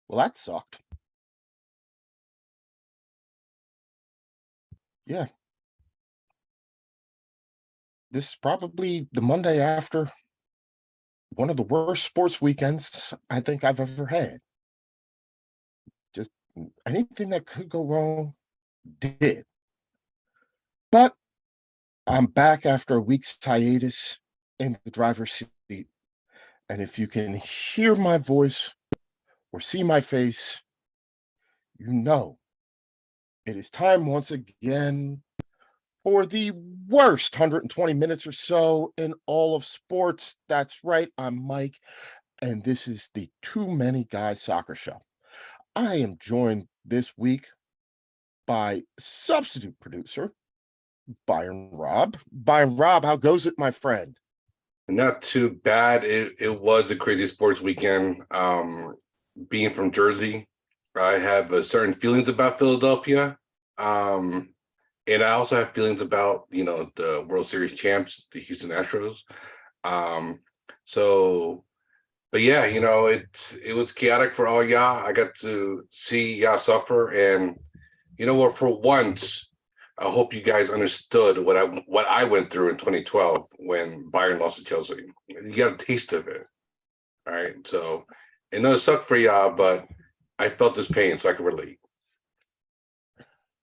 Well, that sucked. Yeah, this is probably the Monday after one of the worst sports weekends I think I've ever had. Just anything that could go wrong did. But I'm back after a week's hiatus in the driver's seat. And if you can hear my voice or see my face, you know it is time once again for the worst 120 minutes or so in all of sports. That's right, I'm Mike, and this is the Too Many Guys Soccer Show. I am joined this week by substitute producer Byron Robb. Byron Robb, how goes it, my friend? Not too bad. It was a crazy sports weekend. Being from Jersey, I have certain feelings about Philadelphia. And I also have feelings about, the World Series champs, the Houston Astros. Um, so but yeah, it was chaotic for all y'all. I got to see y'all suffer, and you know what, for once, I hope you guys understood what I went through in 2012 when Bayern lost to Chelsea. You got a taste of it. All right. So I know it sucked for y'all, but I felt this pain, so I could relate.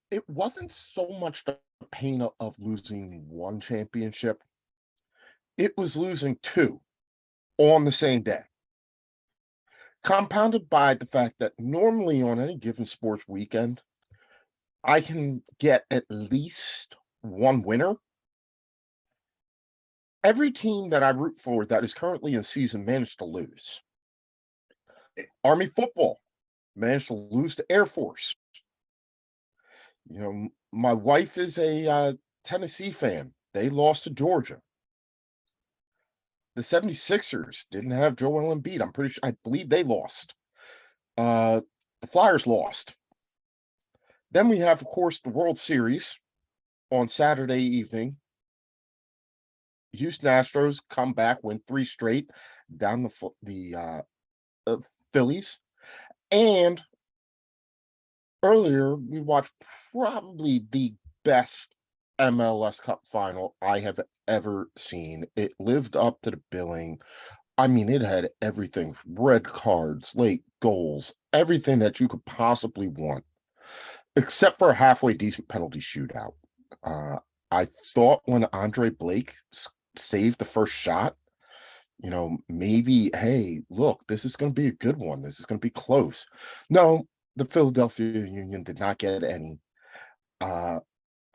It wasn't so much the pain of losing one championship, it was losing two on the same day, compounded by the fact that normally on any given sports weekend, I can get at least one winner. Every team that I root for that is currently in season managed to lose. Army football managed to lose to Air Force. My wife is a Tennessee fan. They lost to Georgia. The 76ers didn't have Joel Embiid. I believe they lost. The Flyers lost. Then we have, of course, the World Series on Saturday evening. Houston Astros come back, win three straight down the Phillies. And earlier, we watched probably the best MLS Cup final I have ever seen. It lived up to the billing. I mean, it had everything: red cards, late goals, everything that you could possibly want, except for a halfway decent penalty shootout. Uh, I thought when Andre Blake saved the first shot, maybe, hey, look, this is going to be a good one. This is going to be close. No, the Philadelphia Union did not get any.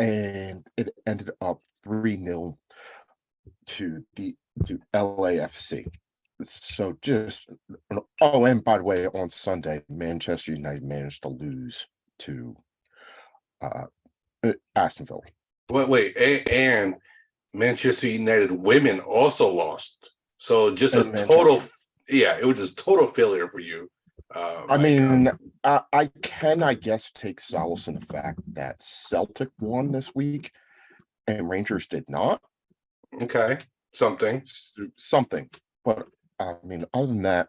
And it ended up 3-0 to LAFC. So just and by the way, on Sunday, Manchester United managed to lose to uh Aston Villa. And Manchester United women also lost. So just a And total, Manchester. it was just total failure for you. I Mike. mean, I guess, take solace in the fact that Celtic won this week and Rangers did not. Okay, something. But I mean, other than that,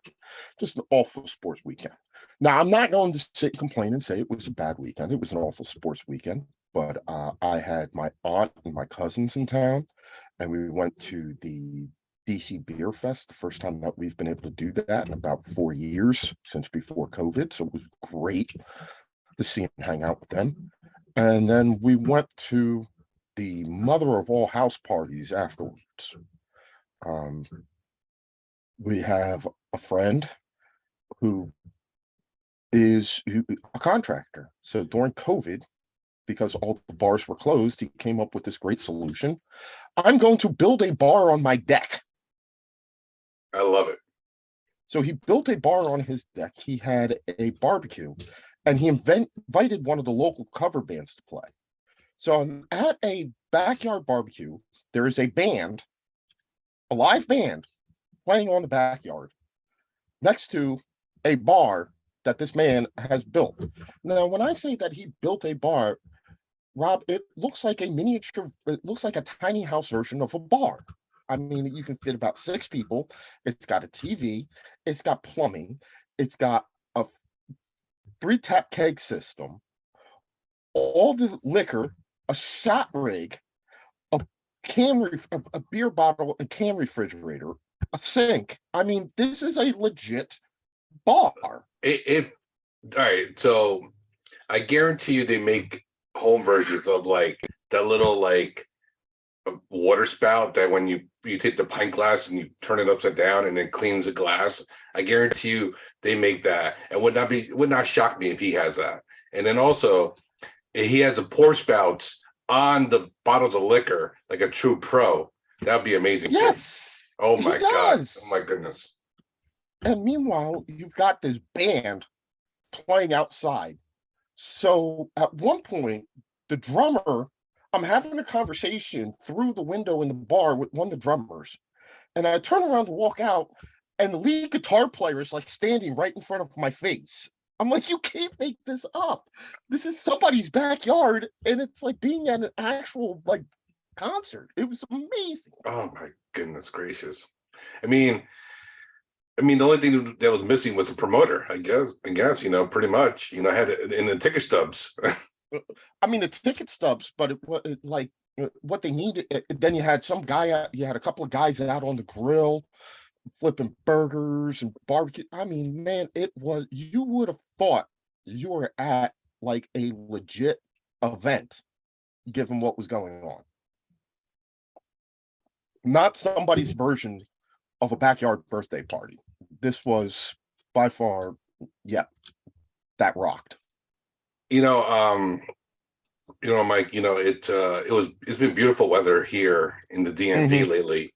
just an awful sports weekend. Now, I'm not going to complain and say it was a bad weekend. It was an awful sports weekend, but I had my aunt and my cousins in town, and we went to the DC Beer Fest, the first time that we've been able to do that in about 4 years since before COVID. So it was great to see and hang out with them. And then we went to the mother of all house parties afterwards. Um, we have a friend who is a contractor. So during COVID, because all the bars were closed, he came up with this great solution. I'm going to build a bar on my deck. I love it. So he built a bar on his deck. He had a barbecue, and he invited one of the local cover bands to play. So I'm at a backyard barbecue. There is a band, a live band, playing on the backyard next to a bar that this man has built. Now, when I say that he built a bar, Rob, it looks like a tiny house version of a bar. I mean, you can fit about 6 people. It's got a TV, it's got plumbing, it's got a 3-tap keg system, all the liquor, a shot rig, a a beer bottle and can refrigerator, a sink. I mean, this is a legit bar. It all right. So I guarantee you, they make home versions of like that little like a water spout that when you take the pint glass and you turn it upside down and it cleans the glass. I guarantee you they make that, and would not shock me if he has that. And then also he has a pour spouts on the bottles of liquor like a true pro. That'd be amazing. Yes, Oh he my god. does. Oh my goodness. And meanwhile, you've got this band playing outside. So at one point, the drummer, I'm having a conversation through the window in the bar with one of the drummers, and I turn around to walk out, and the lead guitar player is like standing right in front of my face. I'm like, you can't make this up. This is somebody's backyard, and it's like being at an actual like concert. It was amazing. Oh my goodness gracious. I mean, the only thing that was missing was a promoter, I guess. Pretty much. Had it in the ticket stubs. I mean, the ticket stubs, but it was like what they needed. Then you had some guy out, you had a couple of guys out on the grill flipping burgers and barbecue. I mean, man, you would have thought you were at like a legit event given what was going on. Not somebody's version of a backyard birthday party. This was by far, yeah, that rocked. Mike, it's been beautiful weather here in the DMV lately.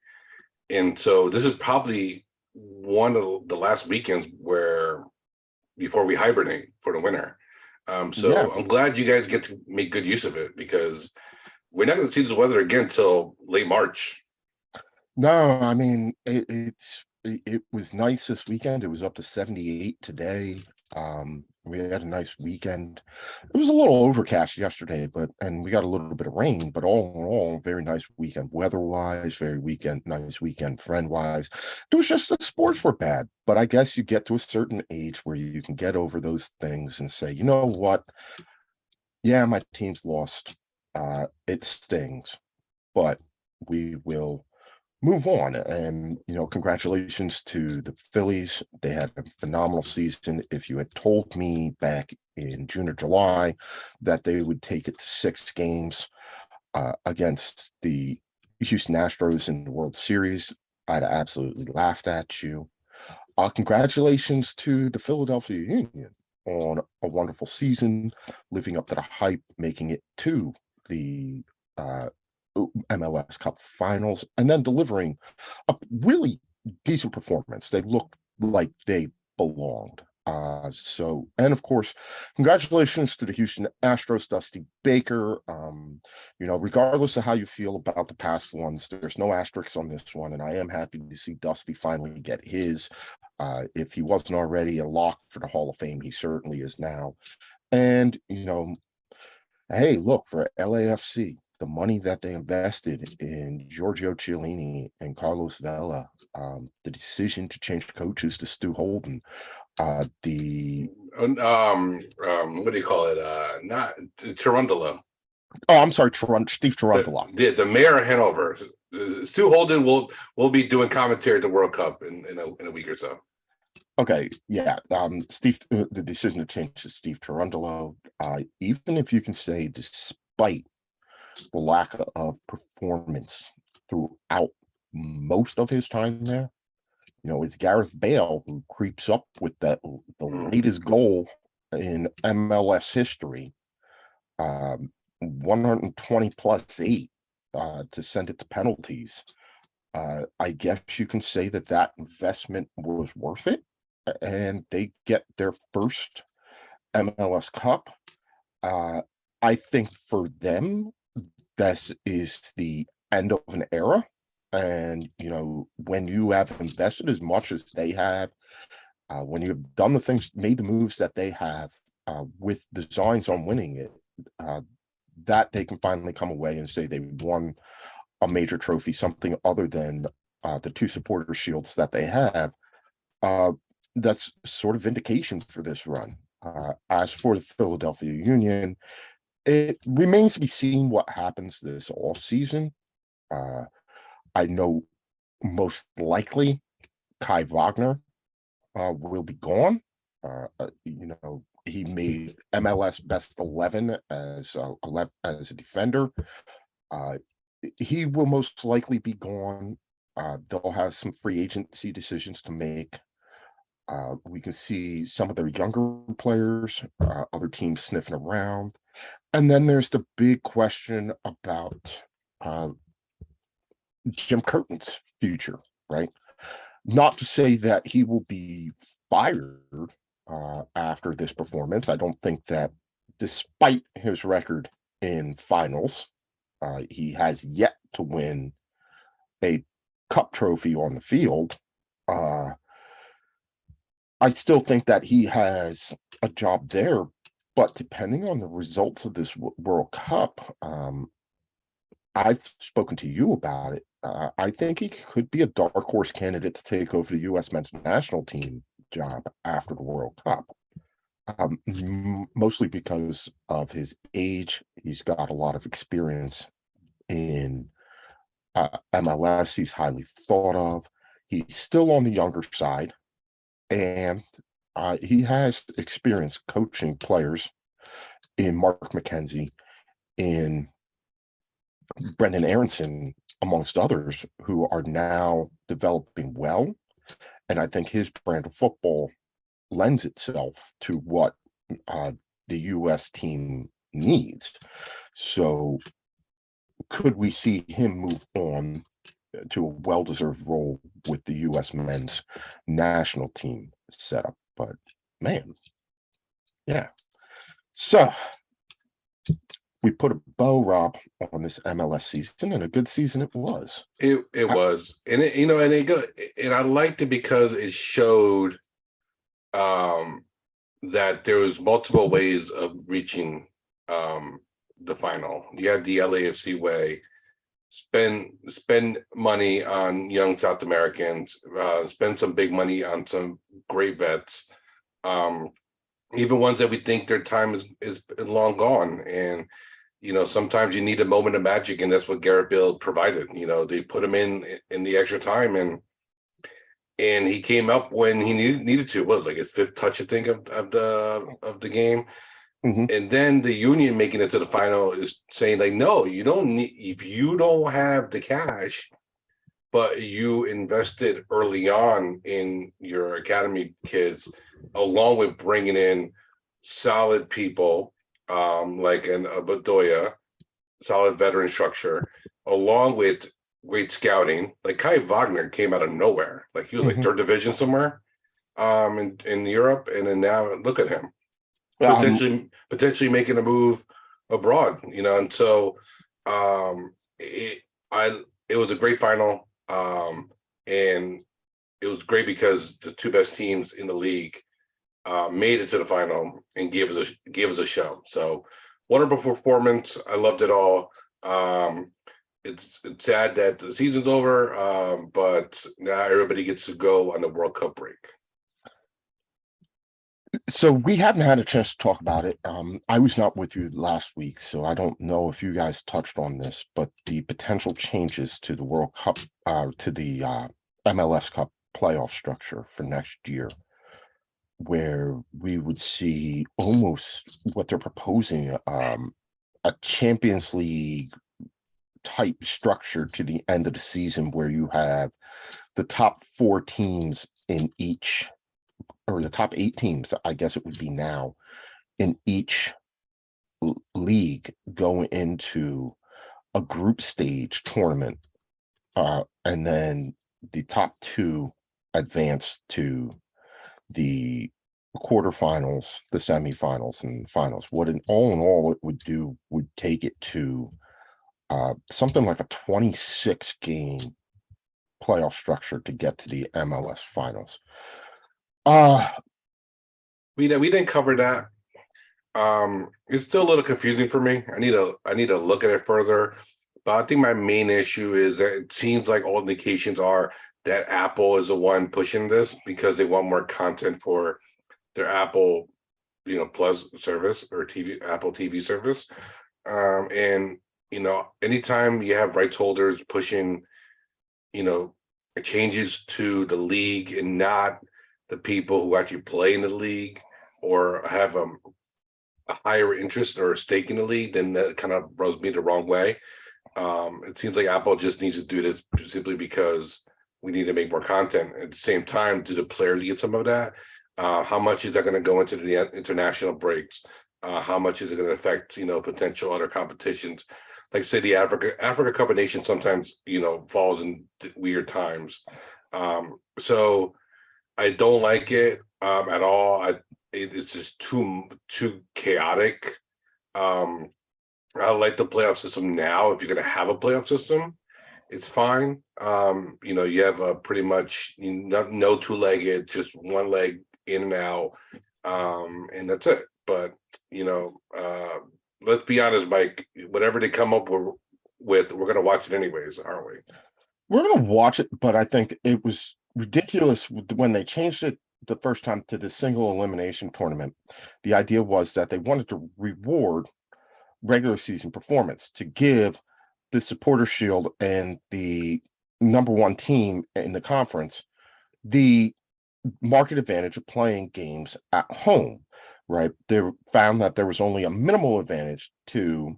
And so this is probably one of the last weekends before we hibernate for the winter. So I'm glad you guys get to make good use of it, because we're not going to see this weather again until late March. No, I mean, it was nice this weekend. It was up to 78 today. We had a nice weekend. It was a little overcast yesterday, and we got a little bit of rain, but all in all, very nice weekend weather-wise, nice weekend friend-wise. It was just the sports were bad, but I guess you get to a certain age where you can get over those things and say, you know what? Yeah, my team's lost. It stings, but we will move on. And congratulations to the Phillies. They had a phenomenal season. If you had told me back in June or July that they would take it to 6 games against the Houston Astros in the World Series, I'd absolutely laughed at you. Congratulations to the Philadelphia Union on a wonderful season, living up to the hype, making it to the MLS Cup Finals, and then delivering a really decent performance. They looked like they belonged. And of course, congratulations to the Houston Astros, Dusty Baker. Regardless of how you feel about the past ones, there's no asterisks on this one, and I am happy to see Dusty finally get his. If he wasn't already a lock for the Hall of Fame, he certainly is now. And hey, look, for LAFC, the money that they invested in Giorgio Chiellini and Carlos Vela, the decision to change coaches to Stu Holden, what do you call it? Not Cherundolo. Oh, I'm sorry, Steve Cherundolo. The mayor of Hanover, Stu Holden will be doing commentary at the World Cup in a week or so. Okay, yeah. Steve, the decision to change to Steve Cherundolo, even if you can say, despite the lack of performance throughout most of his time there, it's Gareth Bale who creeps up with the latest goal in MLS history, 120 plus 8 to send it to penalties. I guess you can say that investment was worth it, and they get their first MLS Cup. I think for them, this is the end of an era. And, when you have invested as much as they have, when you've done the things, made the moves that they have with designs on winning it, that they can finally come away and say they won a major trophy, something other than the 2 supporter shields that they have. That's sort of vindication for this run. As for the Philadelphia Union, it remains to be seen what happens this all season. I know most likely Kai Wagner will be gone. He made MLS best 11 as a defender. He will most likely be gone. They'll have some free agency decisions to make. We can see some of their younger players, other teams sniffing around. And then there's the big question about Jim Curtin's future, right? Not to say that he will be fired after this performance. I don't think that, despite his record in finals, he has yet to win a cup trophy on the field. I still think that he has a job there, but depending on the results of this World Cup, I've spoken to you about it. I think he could be a dark horse candidate to take over the U.S. men's national team job after the World Cup. Mostly because of his age. He's got a lot of experience in MLS. He's highly thought of. He's still on the younger side, and he has experience coaching players in Mark McKenzie, in Brendan Aronson, amongst others, who are now developing well. And I think his brand of football lends itself to what the U.S. team needs. So could we see him move on to a well-deserved role with the U.S. men's national team setup? But man, yeah. So we put a bow, Rob, on this MLS season, and a good season it was. It was, and and I liked it because it showed that there was multiple ways of reaching the final. You had the LAFC way, spend money on young South Americans, spend some big money on some great vets, even ones that we think their time is long gone. And sometimes you need a moment of magic, and that's what Garrett Bale provided. They put him in the extra time, and he came up when he needed to. It was like his fifth touch, I think, of the game. Mm-hmm. And then the Union making it to the final is saying, like, no, you don't need, if you don't have the cash, but you invested early on in your academy kids, along with bringing in solid people, like an Bedoya, solid veteran structure, along with great scouting. Like Kai Wagner came out of nowhere. Like he was like third division somewhere in Europe, and then now look at him. Potentially making a move abroad, and so it was a great final, and it was great because the two best teams in the league made it to the final and gave us a show. So wonderful performance. I loved it all. It's sad that the season's over, but now everybody gets to go on the World Cup break. So we haven't had a chance to talk about it. I was not with you last week, so I don't know if you guys touched on this, but the potential changes to the World Cup, to the MLS Cup playoff structure for next year, where we would see almost what they're proposing, a Champions League type structure to the end of the season, where you have the top 4 teams in each, or the top 8 teams, I guess it would be now, in each league go into a group stage tournament, and then the top 2 advance to the quarterfinals, the semifinals, and finals. What in all it would do would take it to something like a 26 game playoff structure to get to the MLS finals. We didn't cover that. It's still a little confusing for me. I need to look at it further. But I think my main issue is that it seems like all indications are that Apple is the one pushing this because they want more content for their Apple Plus service or TV, Apple TV service. And anytime you have rights holders pushing, you know, changes to the league and not the people who actually play in the league or have a higher interest or a stake in the league, then that kind of rubs me the wrong way. It seems like Apple just needs to do this simply because we need to make more content. At the same time, do the players get some of that? How much is that going to go into the international breaks? How much is it going to affect, potential other competitions? Like say the Africa Cup of Nations sometimes, falls in weird times. So I don't like it at all. It's just too chaotic. I like the playoff system now. If you're going to have a playoff system, it's fine. You have a pretty much no two-legged, just one leg in and out, and that's it. But let's be honest, Mike. Whatever they come up with, we're going to watch it anyways, aren't we? We're going to watch it, but I think it was ridiculous when they changed it the first time to the single elimination tournament. The idea was that they wanted to reward regular season performance to give the supporter shield and the number one team in the conference the market advantage of playing games at home, right? They found that there was only a minimal advantage to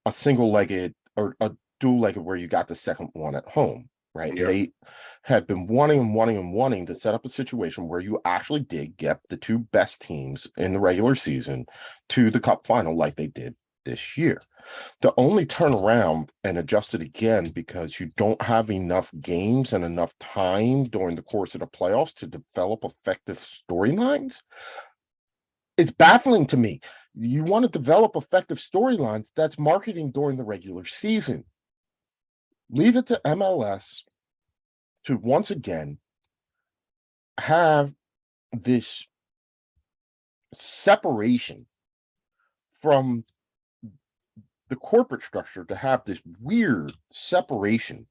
a single-legged or a dual-legged where you got the second one at home, right? Yeah. They had been wanting to set up a situation where you actually did get the two best teams in the regular season to the cup final like they did this year. To only turn around and adjust it again because you don't have enough games and enough time during the course of the playoffs to develop effective storylines, it's baffling to me. You want to develop effective storylines, that's marketing during the regular season. Leave it to MLS to once again have this separation from the corporate structure, to have this weird separation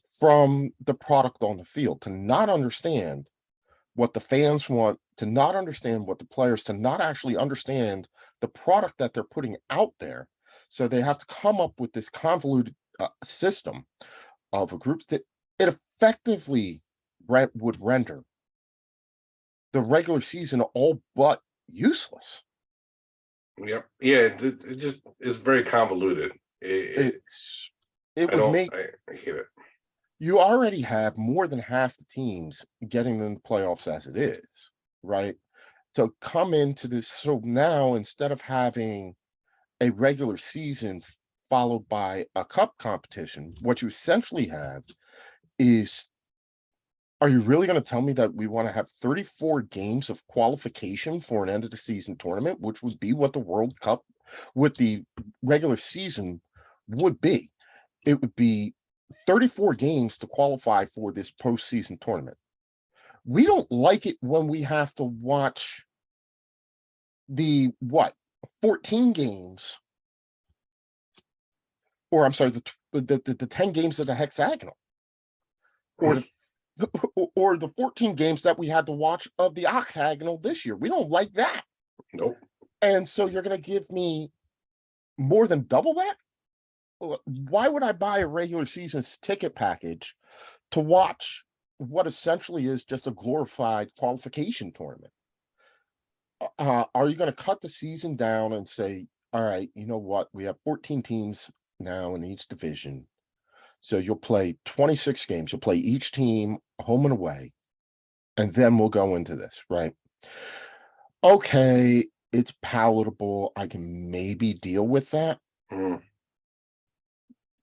from the product on the field, to not understand what the fans want, to not understand what the players, to not actually understand the product that they're putting out there. So they have to come up with this convoluted system of a group that it effectively would render the regular season all but useless. Yep. Yeah. It just is very convoluted. It I would make I hate it. you already have more than half the teams getting in the playoffs as it is, right? So come into this. So now instead of having a regular season followed by a cup competition, what you essentially have is, are you really going to tell me that we want to have 34 games of qualification for an end of the season tournament, which would be what the World Cup with the regular season would be? It would be 34 games to qualify for this postseason tournament. We don't like it when we have to watch the 14 games, or I'm sorry, the 10 games of the hexagonal, or or the 14 games that we had to watch of the octagonal this year. We don't like that. Nope. And so you're going to give me more than double that? Why would I buy a regular season ticket package to watch what essentially is just a glorified qualification tournament? Are you going to cut the season down and say, all right, you know what? We have 14 teams now in each division. So you'll play 26 games. You'll play each team home and away. And then we'll go into this, right? Okay, it's palatable. I can maybe deal with that.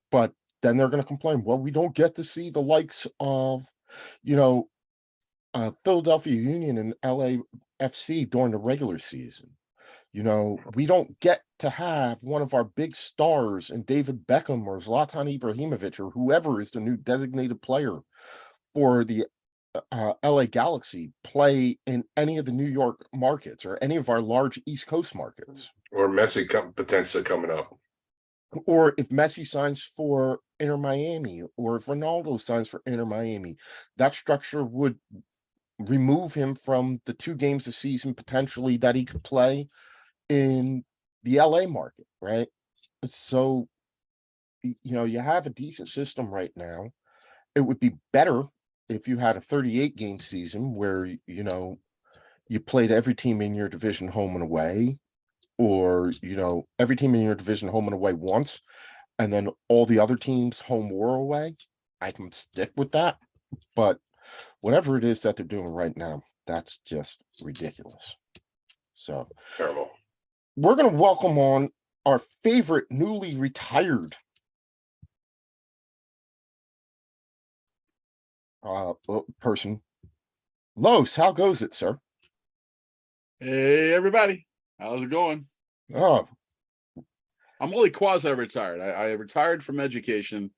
But then they're going to complain, well, we don't get to see the likes of, Philadelphia Union and LAFC during the regular season. We don't get to have one of our big stars in David Beckham or Zlatan Ibrahimovic or whoever is the new designated player for the LA Galaxy play in any of the New York markets or any of our large East Coast markets. Or Messi potentially coming up. Or if Messi signs for Inter Miami, or if Ronaldo signs for Inter Miami, that structure would remove him from the 2 games a season potentially that he could play in the LA market, right? So, you have a decent system right now. It would be better if you had a 38 game season where, you played every team in your division home and away, or, every team in your division home and away once, and then all the other teams home or away. I can stick with that. But whatever it is that they're doing right now, that's just ridiculous. So Terrible. we're going to welcome on our favorite newly retired person. Los, how goes it, sir? Hey, everybody. How's it going? Oh, I'm only quasi-retired. I retired from education.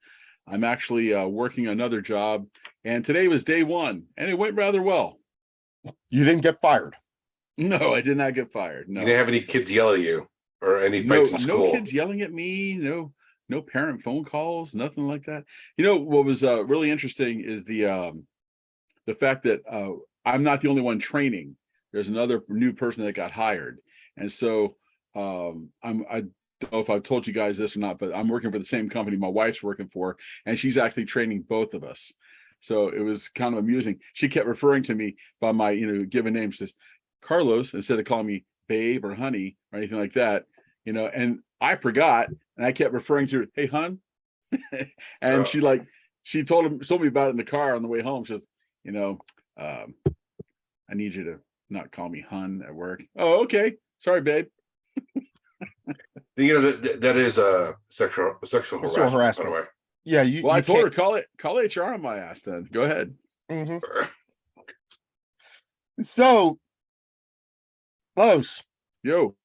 I'm actually working another job. And today was day 1, and it went rather well. you didn't get fired. No, I did not get fired. No, You didn't have any kids yell at you or any no, fights in school. no kids yelling at me. No parent phone calls, nothing like that. What was really interesting is the fact that I'm not the only one training. There's another new person that got hired. And so I don't know if I've told you guys this or not, but I'm working for the same company my wife's working for, and she's actually training both of us. So it was kind of amusing. She kept referring to me by my, given name. She says, Carlos, instead of calling me babe or honey or anything like that, and I forgot, and I kept referring to her, hey, hun. And she told me about it in the car on the way home. She says, I need you to not call me hun at work. Oh, okay. Sorry, babe. That is a sexual harassment, by the way. Yeah, I told her call HR on my ass then. Go ahead. Mhm. So, Los, Yo.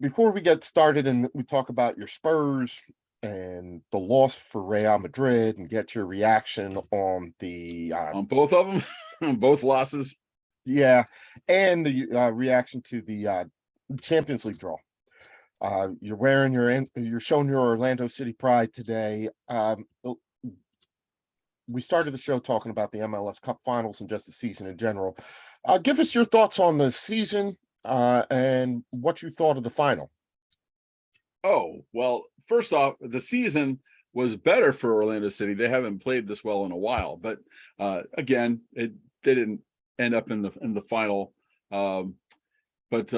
before we get started and we talk about your Spurs and the loss for Real Madrid and get your reaction on the On both of them, on both losses. yeah, and the reaction to the Champions League draw. You're showing your Orlando City pride today. We started the show talking about the MLS Cup Finals and just the season in general. Give us your thoughts on the season and what you thought of the final. Oh, well, first off, the season was better for Orlando City. They haven't played this well in a while, but again, they didn't end up in the final. But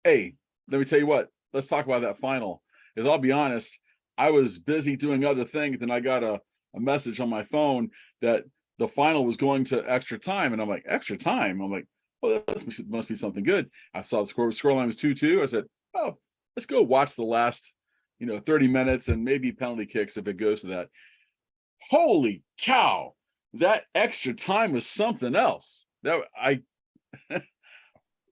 hey, let me tell you what. Let's talk about that final. Because I'll be honest, I was busy doing other things, and I got a message on my phone that the final was going to extra time, and I'm like, extra time? I'm like, well, that must be something good. I saw the scoreline was 2-2. I said, oh, let's go watch the last 30 minutes and maybe penalty kicks if it goes to that. Holy cow, that extra time was something else.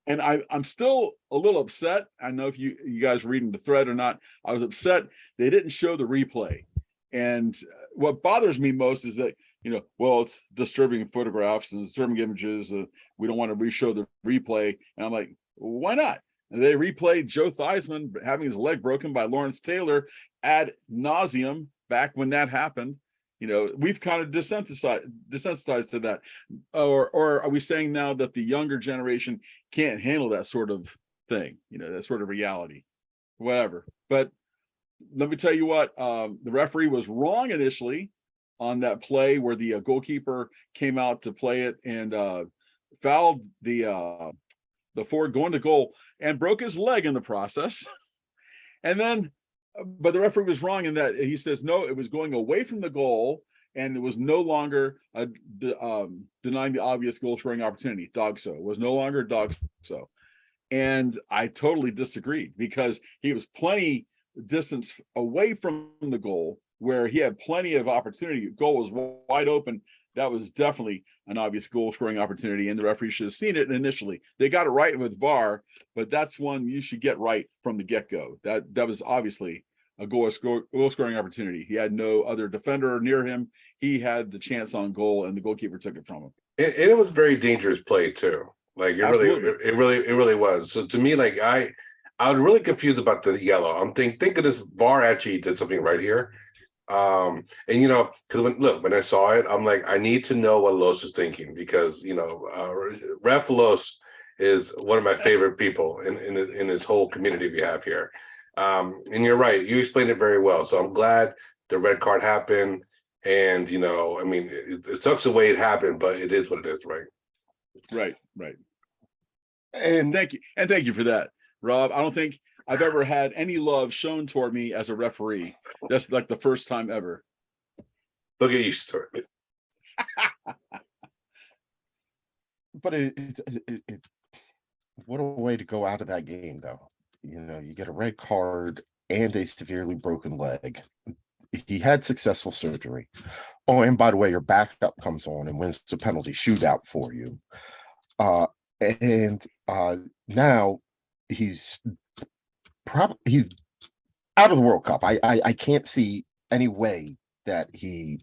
And I'm still a little upset. I know if you guys were reading the thread or not. I was upset they didn't show the replay. And what bothers me most is that, it's disturbing photographs and disturbing images. We don't want to re-show the replay. And I'm like, why not? And they replayed Joe Theismann having his leg broken by Lawrence Taylor ad nauseum back when that happened. We've kind of desensitized to that. Or are we saying now that the younger generation can't handle that sort of thing, that sort of reality? Whatever. But let me tell you what, the referee was wrong initially on that play where the goalkeeper came out to play it and fouled the forward going to goal and broke his leg in the process. And then but the referee was wrong in that he says, no, it was going away from the goal and it was no longer denying the obvious goal scoring opportunity. Dogso. It was no longer Dogso. And I totally disagreed because he was plenty distance away from the goal where he had plenty of opportunity. Goal was wide open. That was definitely an obvious goal scoring opportunity, and the referee should have seen it initially. They got it right with VAR, but that's one you should get right from the get-go. That was obviously a goal scoring opportunity. He had no other defender near him. He had the chance on goal, and the goalkeeper took it from him. And it was very dangerous play too. Like it really was. So to me, like I was really confused about the yellow. I'm thinking this VAR actually did something right here. And because when I saw it, I'm like, I need to know what Los is thinking, because Ref Los is one of my favorite people in this whole community we have here. And you're right, you explained it very well. So I'm glad the red card happened. And I mean, it sucks the way it happened, but it is what it is, right? Right. And Thank you for that, Rob. I don't think I've ever had any love shown toward me as a referee. That's like the first time ever. Look at you, Stuart. but what a way to go out of that game, though. You get a red card and a severely broken leg. He had successful surgery. Oh, and by the way, your backup comes on and wins the penalty shootout for you. And now he's out of the World Cup. I can't see any way that he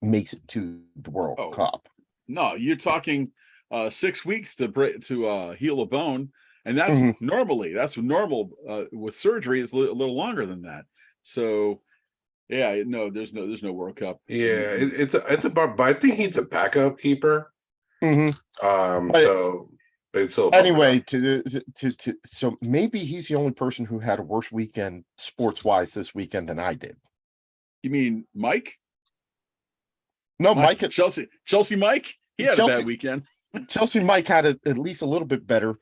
makes it to the World Cup. No, you're talking 6 weeks to heal a bone, and that's that's normal. With surgery, it's a little longer than that. So, yeah, no, there's no World Cup. Yeah, it's about, but I think he's a backup keeper. So. Anyway, so maybe he's the only person who had a worse weekend sports-wise this weekend than I did. You mean Mike? No, Mike at Chelsea Mike. He had a bad weekend. Chelsea Mike had at least a little bit better.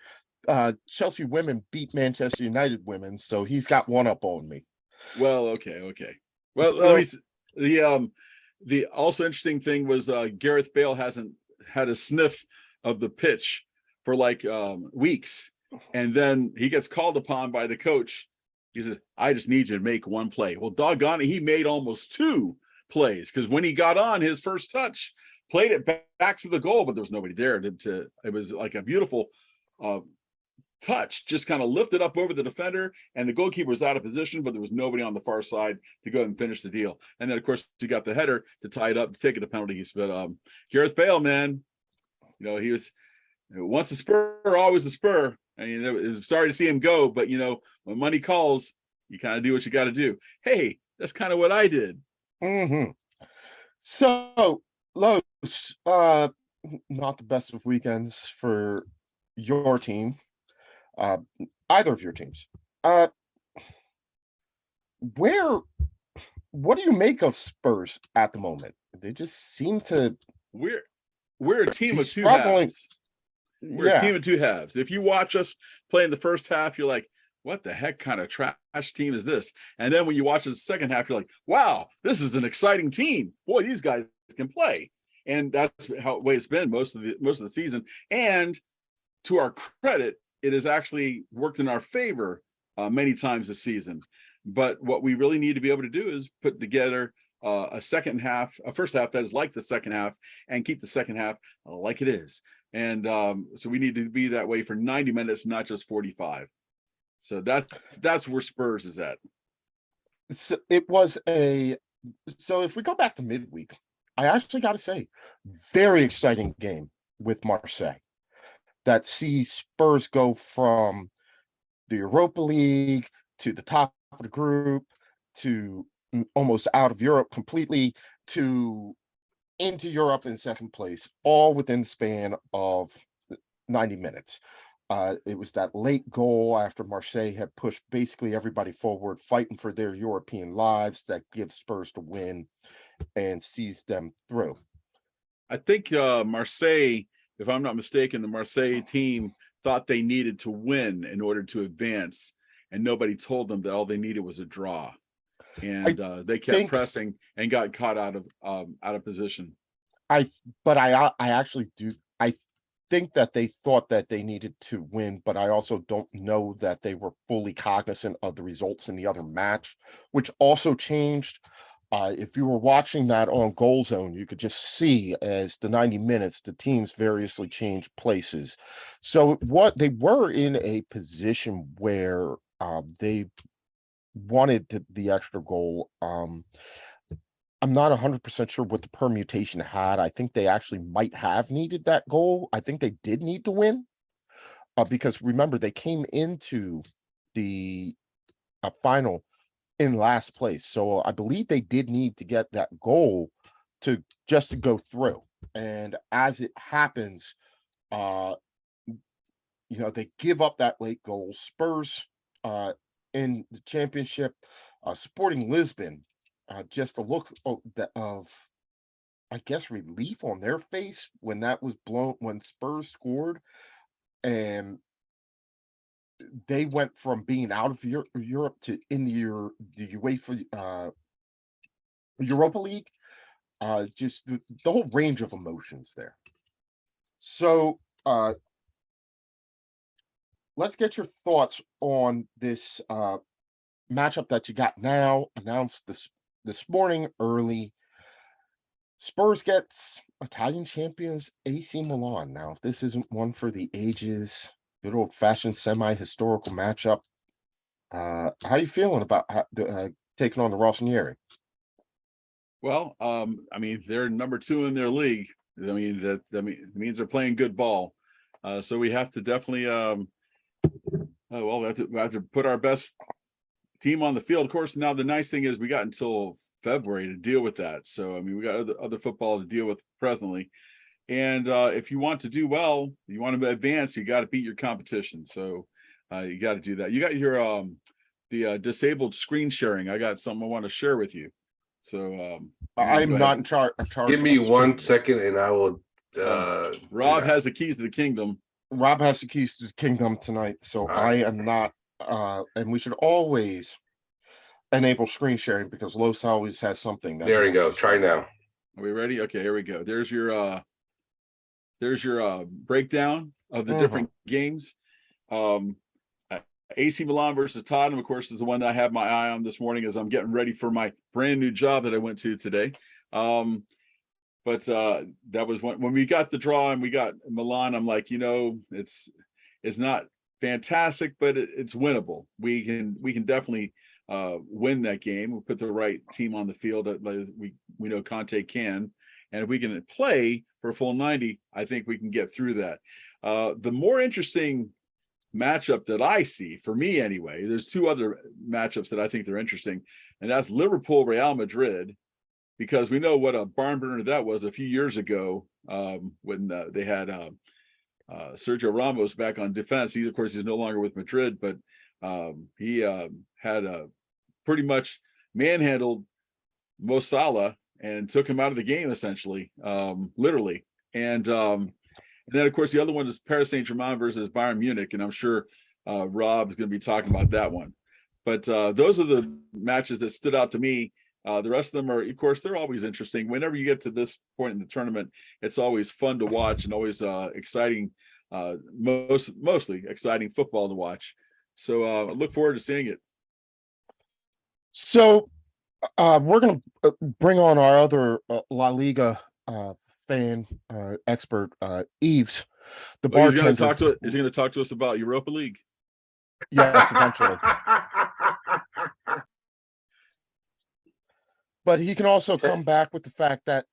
Chelsea women beat Manchester United women, so he's got one up on me. Well, okay. Well, the also interesting thing was Gareth Bale hasn't had a sniff of the pitch for like weeks, and then he gets called upon by the coach. He says, I just need you to make one play. Well, doggone it, he made almost 2 plays, because when he got on his first touch, played it back to the goal, but there was nobody there it was like a beautiful touch, just kind of lifted up over the defender, and the goalkeeper was out of position, but there was nobody on the far side to go and finish the deal. And then of course he got the header to tie it up, to take it to penalties. But Gareth Bale, man, he was once a Spur, always a Spur. I mean, it was sorry to see him go, but when money calls, you kind of do what you got to do. Hey, that's kind of what I did. So, Los, not the best of weekends for your team, either of your teams. What do you make of Spurs at the moment? They just seem to. We're a team of two halves. We're a team of 2 halves. If you watch us play in the first half, you're like, what the heck kind of trash team is this? And then when you watch the second half, you're like, wow, this is an exciting team. Boy, these guys can play. And that's how the way it's been most of the season. And to our credit, it has actually worked in our favor many times this season. But what we really need to be able to do is put together a first half that is like the second half, and keep the second half like it is. And so we need to be that way for 90 minutes, not just 45. So that's where Spurs is at. So if we go back to midweek, I actually got to say, very exciting game with Marseille that sees Spurs go from the Europa League to the top of the group to almost out of Europe completely to into Europe in second place, all within the span of 90 minutes. It was that late goal after Marseille had pushed basically everybody forward, fighting for their European lives, that gives Spurs the win and sees them through. I think Marseille, if I'm not mistaken, the Marseille team thought they needed to win in order to advance, and nobody told them that all they needed was a draw. And they kept pressing and got caught out of position. I think that they thought that they needed to win, but I also don't know that they were fully cognizant of the results in the other match, which also changed. If you were watching that on Goal Zone, you could just see as the 90 minutes, the teams variously changed places. So what they were in a position where they wanted the extra goal. I'm not 100% sure what the permutation had. I think they actually might have needed that goal. I think they did need to win because remember, they came into the final in last place. So I believe they did need to get that goal to just to go through. And as it happens, they give up that late goal. Spurs in the championship, Sporting Lisbon, just a look of I guess relief on their face when that was blown when Spurs scored, and they went from being out of Europe to in the UEFA Europa League. Just the whole range of emotions there. So let's get your thoughts on this matchup that you got now announced this morning early. Spurs gets Italian champions AC Milan. Now, if this isn't one for the ages, good old-fashioned semi-historical matchup, how are you feeling about taking on the Rossoneri? Well, I mean, they're number 2 in their league. I mean, that means they're playing good ball. So we have to definitely, we have to put our best team on the field. Of course, now the nice thing is we got until February to deal with that. So, I mean, we got other football to deal with presently. And if you want to do well, you want to advance, you got to beat your competition. So you got to do that. You got your the disabled screen sharing. I got something I want to share with you. So I'm not in charge. Give me 1 second and I will. Rob has the keys to the kingdom. Rob has the keys to the kingdom tonight, so I am not. And we should always enable screen sharing because Los always has something. There you go. Try now. Are we ready? Okay, here we go. There's your breakdown of the different games. AC Milan versus Tottenham, of course, is the one that I have my eye on this morning as I'm getting ready for my brand new job that I went to today. But that was when we got the draw and we got Milan. I'm like, it's not fantastic, but it's winnable. We can definitely win that game. We'll put the right team on the field that we know Conte can, and if we can play for a full 90, I think we can get through that. The more interesting matchup that I see, for me anyway, there's 2 other matchups that I think they're interesting, and that's Liverpool Real Madrid, because we know what a barn burner that was a few years ago when they had Sergio Ramos back on defense. He's no longer with Madrid, but he had pretty much manhandled Mo Salah and took him out of the game essentially, literally. And then of course the other one is Paris Saint-Germain versus Bayern Munich, and I'm sure Rob is going to be talking about that one. But those are the matches that stood out to me. The rest of them are, of course, they're always interesting. Whenever you get to this point in the tournament, it's always fun to watch and always exciting, mostly exciting football to watch. So I look forward to seeing it. So we're going to bring on our other La Liga fan expert, Yves, the bartender. Is he going to talk to us about Europa League? Yes, eventually. But he can also come back with the fact that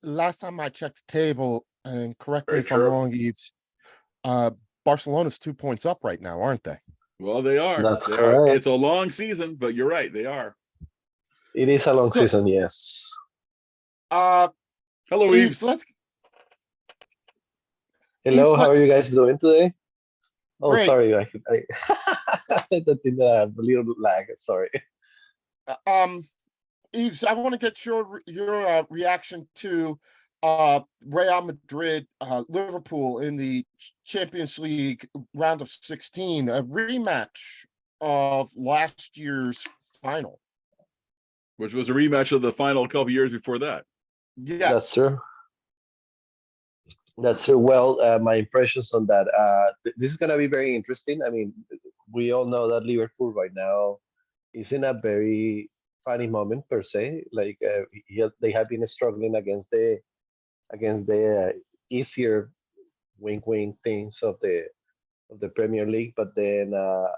last time I checked the table, and correct me if I'm wrong, Yves, Barcelona's 2 points up right now, aren't they? Well, they are. That's correct. It's a long season, but you're right, they are. It is a long season, yes. Hello, Yves. Hello, how are you guys doing today? Oh, great. Sorry, I think I have a little lag. Sorry. Yves, I want to get your reaction to Real Madrid, Liverpool in the Champions League round of 16, a rematch of last year's final, which was a rematch of the final a couple years before that. Yes, that's true. That's true. Well, my impressions on that. This is gonna be very interesting. I mean, we all know that Liverpool right now is in a very funny moment per se. Like they have been struggling against the easier wink things of the Premier League, but then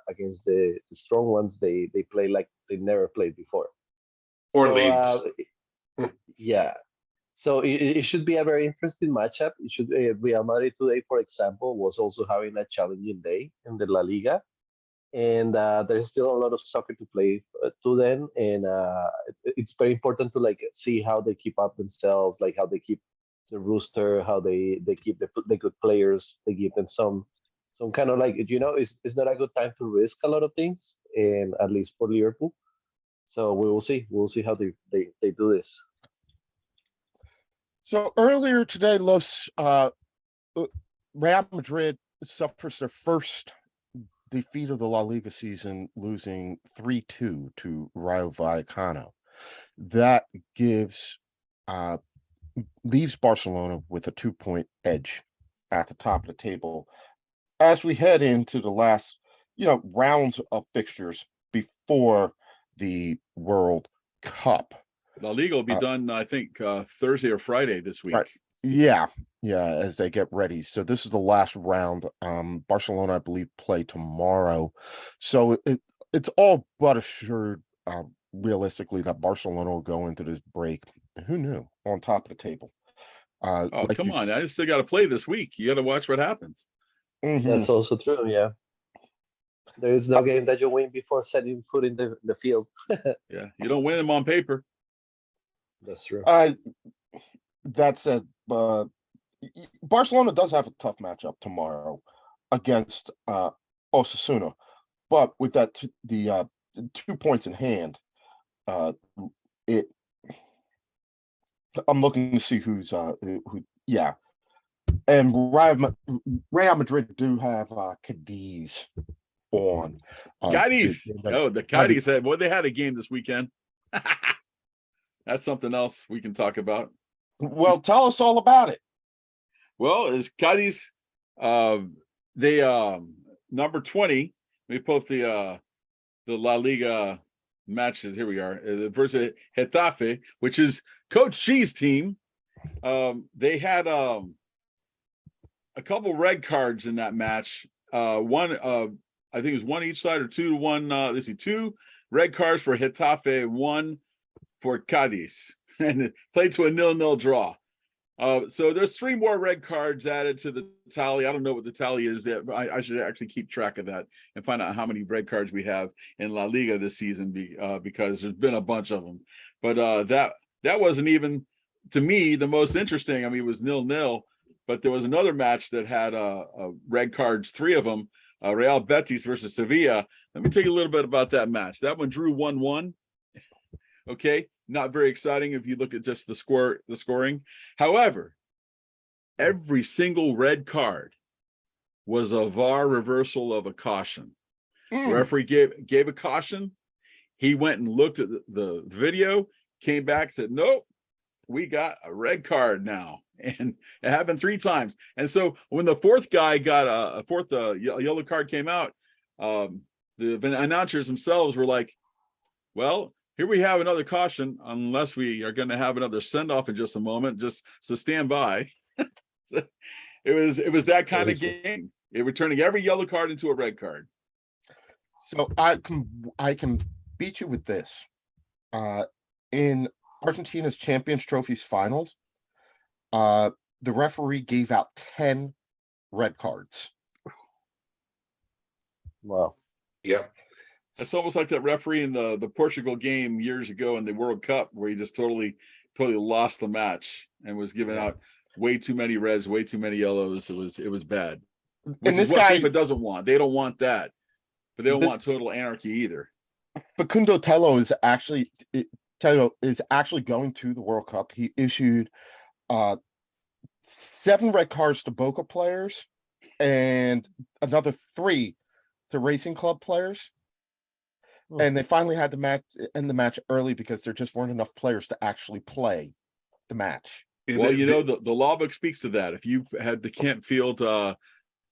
against the strong ones, they play like they never played before. Or Leeds. Yeah. So it should be a very interesting matchup. It should Real Madrid today, for example, was also having a challenging day in the La Liga. and there's still a lot of soccer to play to then, and it's very important to like see how they keep up themselves, like how they keep the rooster, how they keep the good players, they give them some kind of like, it's not a good time to risk a lot of things, and at least for Liverpool. So we'll see how they do this. So earlier today, Real Madrid suffers their first defeat of the La Liga season, losing 3-2 to Rayo Vallecano. That leaves Barcelona with a 2-point edge at the top of the table as we head into the last, rounds of fixtures before the World Cup. La Liga will be done, I think, Thursday or Friday this week. Right. Yeah, as they get ready. So this is the last round. Barcelona, I believe, play tomorrow. So it's all but assured, realistically, that Barcelona will go into this break. Who knew? On top of the table. Like come on, I still got to play this week. You got to watch what happens. Mhm. That's also true. Yeah, there is no game that you win before setting foot in the field. Yeah, you don't win them on paper. That's true. That said, Barcelona does have a tough matchup tomorrow against Osasuna, but with that the 2 points in hand, I'm looking to see who's who. Yeah, and Real Madrid do have Cadiz on. Cadiz. The Cadiz had they had a game this weekend. That's something else we can talk about. Well, tell us all about it. Well, it's Cadiz. They number 20. We pull up the La Liga matches. Here we are versus Getafe, which is Coach G's team. They had a couple red cards in that match. One, I think it was one each side, or 2-1. Let's see, 2 red cards for Getafe, 1 for Cadiz, and it played to a 0-0 draw. So there's 3 more red cards added to the tally. I don't know what the tally is. I should actually keep track of that and find out how many red cards we have in La Liga this season, because there's been a bunch of them. But that wasn't even, to me, the most interesting. I mean, it was 0-0, but there was another match that had red cards, 3 of them. Real Betis versus Sevilla. Let me tell you a little bit about that match. That one drew 1-1. Okay, not very exciting if you look at just the scoring. However, every single red card was a VAR reversal of a caution. The referee gave a caution. He went and looked at the video, came back, said, nope, we got a red card now. And it happened 3 times. And so when the fourth guy got a fourth yellow card came out, the announcers themselves were like, well, here we have another caution, unless we are going to have another send-off in just a moment. So stand by. So it was that kind of game. It was turning every yellow card into a red card. So I can beat you with this. In Argentina's Champions Trophies finals, the referee gave out 10 red cards. Wow. Yep. It's almost like that referee in the Portugal game years ago in the World Cup, where he just totally lost the match and was giving out way too many reds, way too many yellows. It was bad. Which And this is what guy FIFA doesn't want. They don't want that, but they don't want total anarchy either. Facundo Tello is actually going to the World Cup. He issued 7 red cards to Boca players and another 3 to Racing Club players. And they finally had to end the match early because there just weren't enough players to actually play the match. Well, the law book speaks to that. If you can't field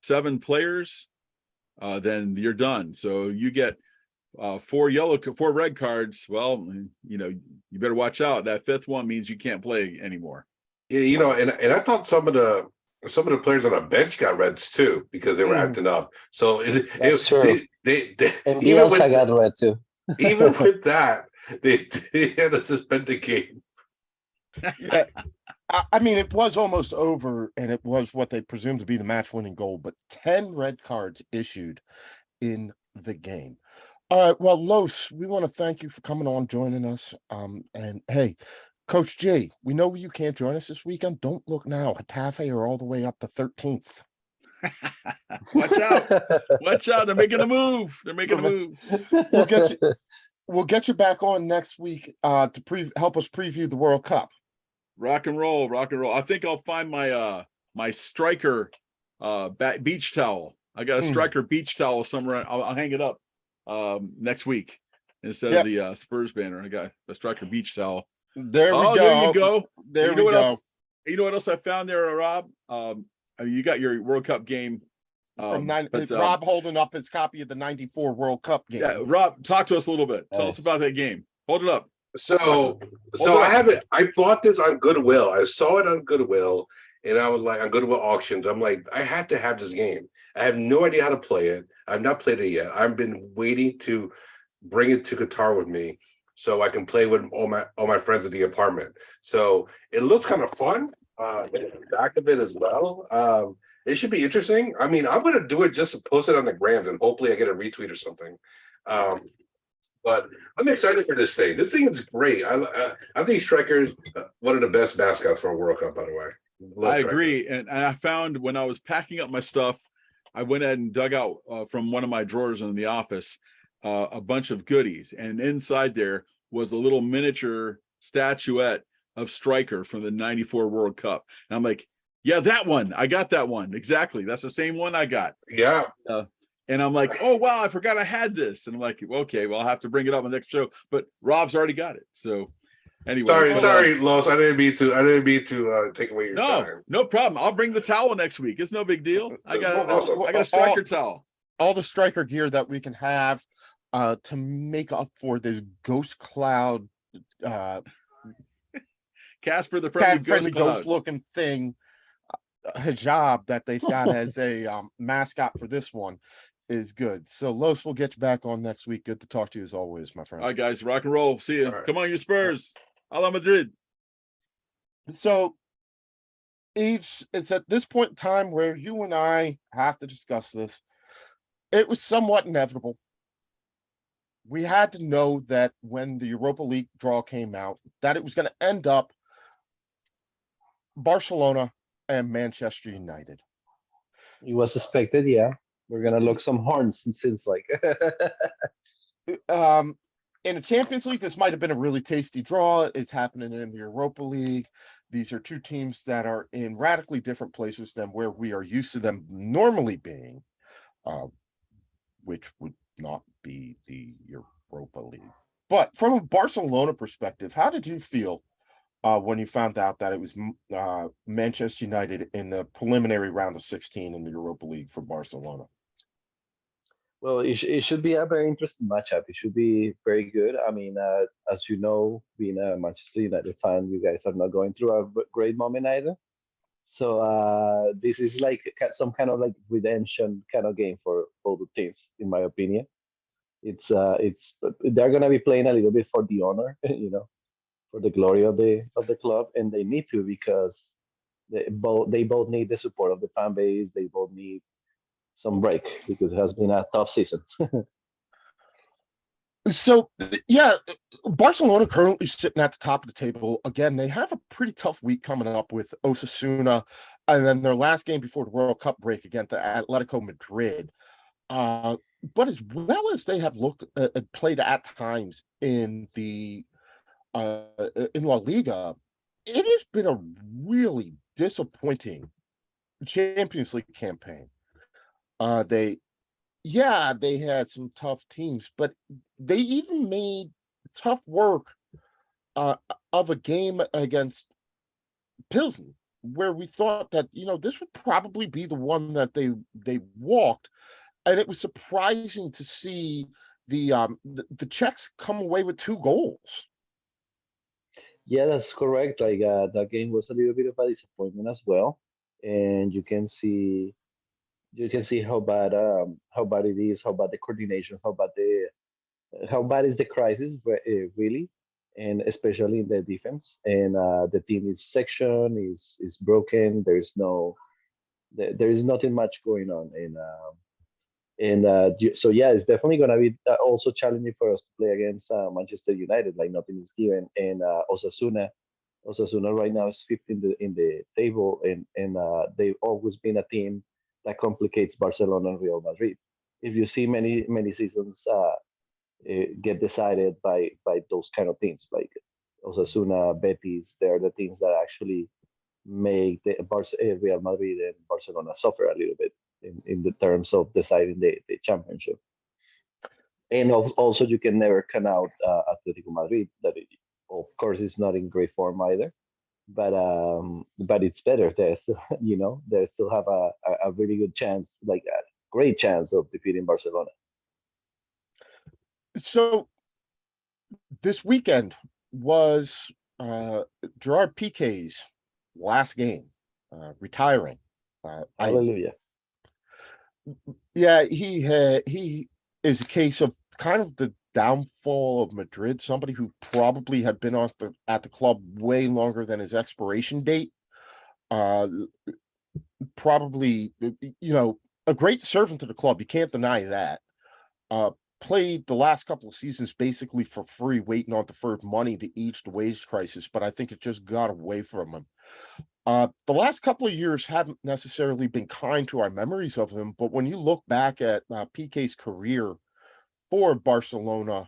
7 players, then you're done. So you get 4 red cards. Well, you better watch out. That 5th one means you can't play anymore. Yeah, and I thought some of the players on the bench got reds too because they were acting up. So That's true. They And Bielsa got red too. Even with that, they had to suspend the game. Yeah, I mean, it was almost over, and it was what they presumed to be the match-winning goal. But 10 red cards issued in the game. All right, well, Los, we want to thank you for coming on, joining us. And hey, Coach G, we know you can't join us this weekend. Don't look now. Hatafe are all the way up to 13th. Watch out. Watch out. They're making a move. They're making a move. We'll get you. We'll get you back on next week to help us preview the World Cup. Rock and roll, rock and roll. I think I'll find my my striker beach towel. I got a striker beach towel somewhere. I'll hang it up next week instead of the Spurs banner. I got a striker beach towel. There we go. There you go. There you know we go. Else? You know what else I found there, Rob? You got your World Cup game. Rob holding up his copy of the '94 World Cup game. Yeah, Rob, talk to us a little bit. Tell us about that game. Hold it up. So I have it. I bought this on Goodwill. I saw it on Goodwill, and I was like, on Goodwill auctions. I'm like, I had to have this game. I have no idea how to play it. I've not played it yet. I've been waiting to bring it to Qatar with me so I can play with all my friends at the apartment. So it looks kind of fun. Back of it as well. It should be interesting. I mean, I'm gonna do it just to post it on the gram, and hopefully I get a retweet or something. But I'm excited for this thing. This thing is great. I think Striker's one of the best mascots for a World Cup, by the way. I agree. And I found when I was packing up my stuff, I went ahead and dug out from one of my drawers in the office a bunch of goodies. And inside there was a little miniature statuette of Striker from the '94 World Cup. And I'm like, yeah, that one. I got that one. Exactly. That's the same one I got. Yeah. And I'm like, oh, wow, I forgot I had this. And I'm like, okay, well, I'll have to bring it up on the next show. But Rob's already got it. So anyway. Sorry, Los. I didn't mean to take away your time. No problem. I'll bring the towel next week. It's no big deal. I got a Striker towel. All the Striker gear that we can have to make up for this Ghost Cloud Casper the friendly ghost looking thing hijab that they've got as a mascot for this one is good. So Los, we'll get you back on next week. Good to talk to you as always, my friend. All right, guys, rock and roll. See you. Right. Come on, you Spurs. Hala Madrid. So Yves, it's at this point in time where you and I have to discuss this. It was somewhat inevitable. We had to know that when the Europa League draw came out, that it was going to end up Barcelona and Manchester United. It was expected, yeah. We're gonna look some horns, it seems like. In the Champions League, this might have been a really tasty draw. It's happening in the Europa League. These are two teams that are in radically different places than where we are used to them normally being, which would not be the Europa League. But from a Barcelona perspective, how did you feel when you found out that it was Manchester United in the preliminary round of 16 in the Europa League for Barcelona? Well, it should be a very interesting matchup. It should be very good. I mean, as you know, being a Manchester United fan, you guys are not going through a great moment either. So this is like some kind of like redemption kind of game for both the teams, in my opinion. It's they're gonna be playing a little bit for the honor, for the glory of the club, and they need to, because they both need the support of the fan base. They both need some break because it has been a tough season. So yeah, Barcelona currently sitting at the top of the table. Again, they have a pretty tough week coming up with Osasuna, and then their last game before the World Cup break against the Atletico Madrid. But as well as they have played at times in the in La Liga, it has been a really disappointing Champions League campaign. They had some tough teams, but they even made tough work of a game against Pilsen, where we thought that, this would probably be the one that they walked. And it was surprising to see the Czechs come away with 2 goals. Yeah, that's correct. Like that game was a little bit of a disappointment as well, and you can see how bad it is, how bad the coordination, how bad is the crisis really, and especially in the defense. And the team is section is broken. There is nothing much going on, and And so yeah, it's definitely going to be also challenging for us to play against Manchester United, like nothing is given, and Osasuna. Osasuna right now is 15th in the table, and they've always been a team that complicates Barcelona and Real Madrid. If you see many seasons get decided by those kind of teams, like Osasuna, Betis, they're the teams that actually make the Real Madrid and Barcelona suffer a little bit in the terms of deciding the championship. And also, you can never count out Atletico Madrid. That of course is not in great form either, but it's better. They still, they still have a really good chance, like a great chance of defeating Barcelona. So this weekend was Gerard Piqué's last game, retiring. Hallelujah. Yeah, he is a case of kind of the downfall of Madrid, somebody who probably had been at the club way longer than his expiration date. Probably, a great servant to the club. You can't deny that. Played the last couple of seasons basically for free, waiting on deferred money to ease the wage crisis, but I think it just got away from him. The last couple of years haven't necessarily been kind to our memories of him, but when you look back at Piqué's career for Barcelona,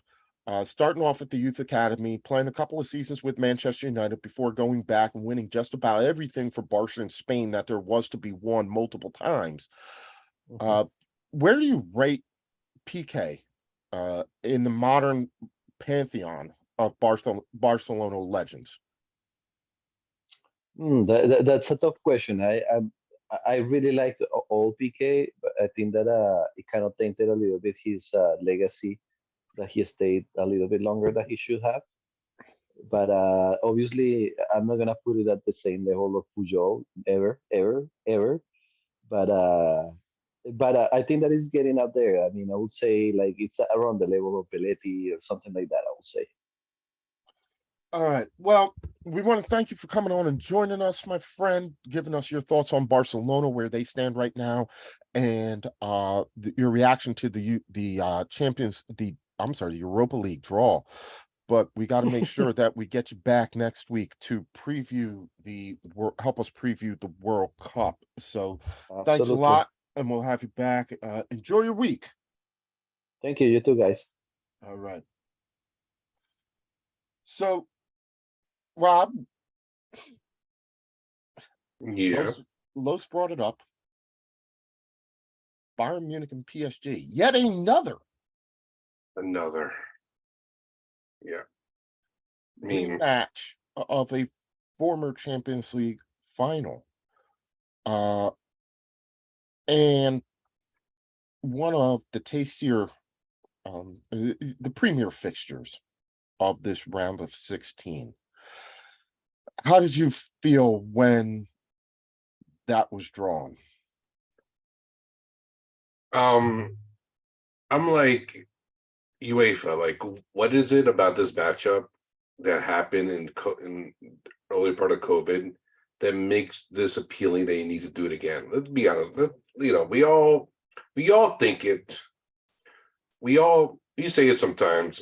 starting off at the youth academy, playing a couple of seasons with Manchester United before going back and winning just about everything for Barca in Spain that there was to be won multiple times. Where do you rate Piqué in the modern pantheon of Barcelona legends? That's a tough question. I really like old Piqué, but I think that it kind of tainted a little bit his legacy, that he stayed a little bit longer than he should have. But obviously, I'm not gonna put it at the same level of Pujol ever. But I think that is getting up there. I mean, I would say like it's around the level of Belletti or something like that. I would say. All right. Well, we want to thank you for coming on and joining us, my friend, giving us your thoughts on Barcelona, where they stand right now, and your reaction to the Europa League draw. But we got to make sure that we get you back next week to help us preview the World Cup. So thanks a Absolutely. lot, and we'll have you back. Enjoy your week. Thank you. You too, guys. All right. So, Rob, Yeah. Los brought it up. Bayern Munich and PSG. Yet another Yeah. I mean, rematch of a former Champions League final. And one of the tastier, the premier fixtures of this round of 16. How did you feel when that was drawn? I'm like UEFA, like what is it about this matchup that happened in early part of COVID that makes this appealing that you need to do it again? Let's be honest. We all think it. You say it sometimes.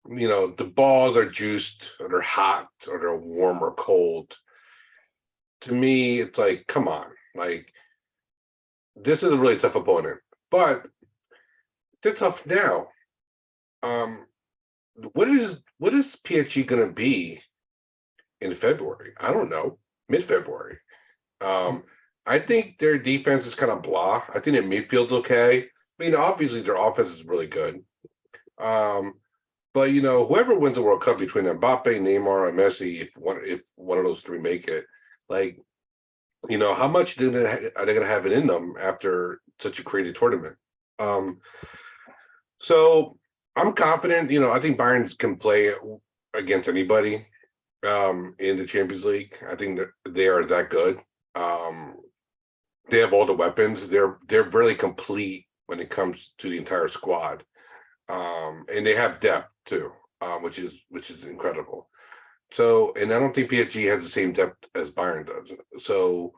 The balls are juiced or they're hot or they're warm or cold. To me, it's like, come on, like this is a really tough opponent, but they're tough now. What is PSG gonna be in February? I don't know, mid-February. I think their defense is kind of blah. I think their midfield's okay. I mean, obviously their offense is really good. But whoever wins the World Cup between Mbappe, Neymar, and Messi, if one of those three make it, like, how much are they going to have it in them after such a crazy tournament? So I'm confident. I think Bayern can play against anybody in the Champions League. I think they are that good. They have all the weapons. They're really complete when it comes to the entire squad. And they have depth too, which is incredible. So, and I don't think PSG has the same depth as Bayern does. So,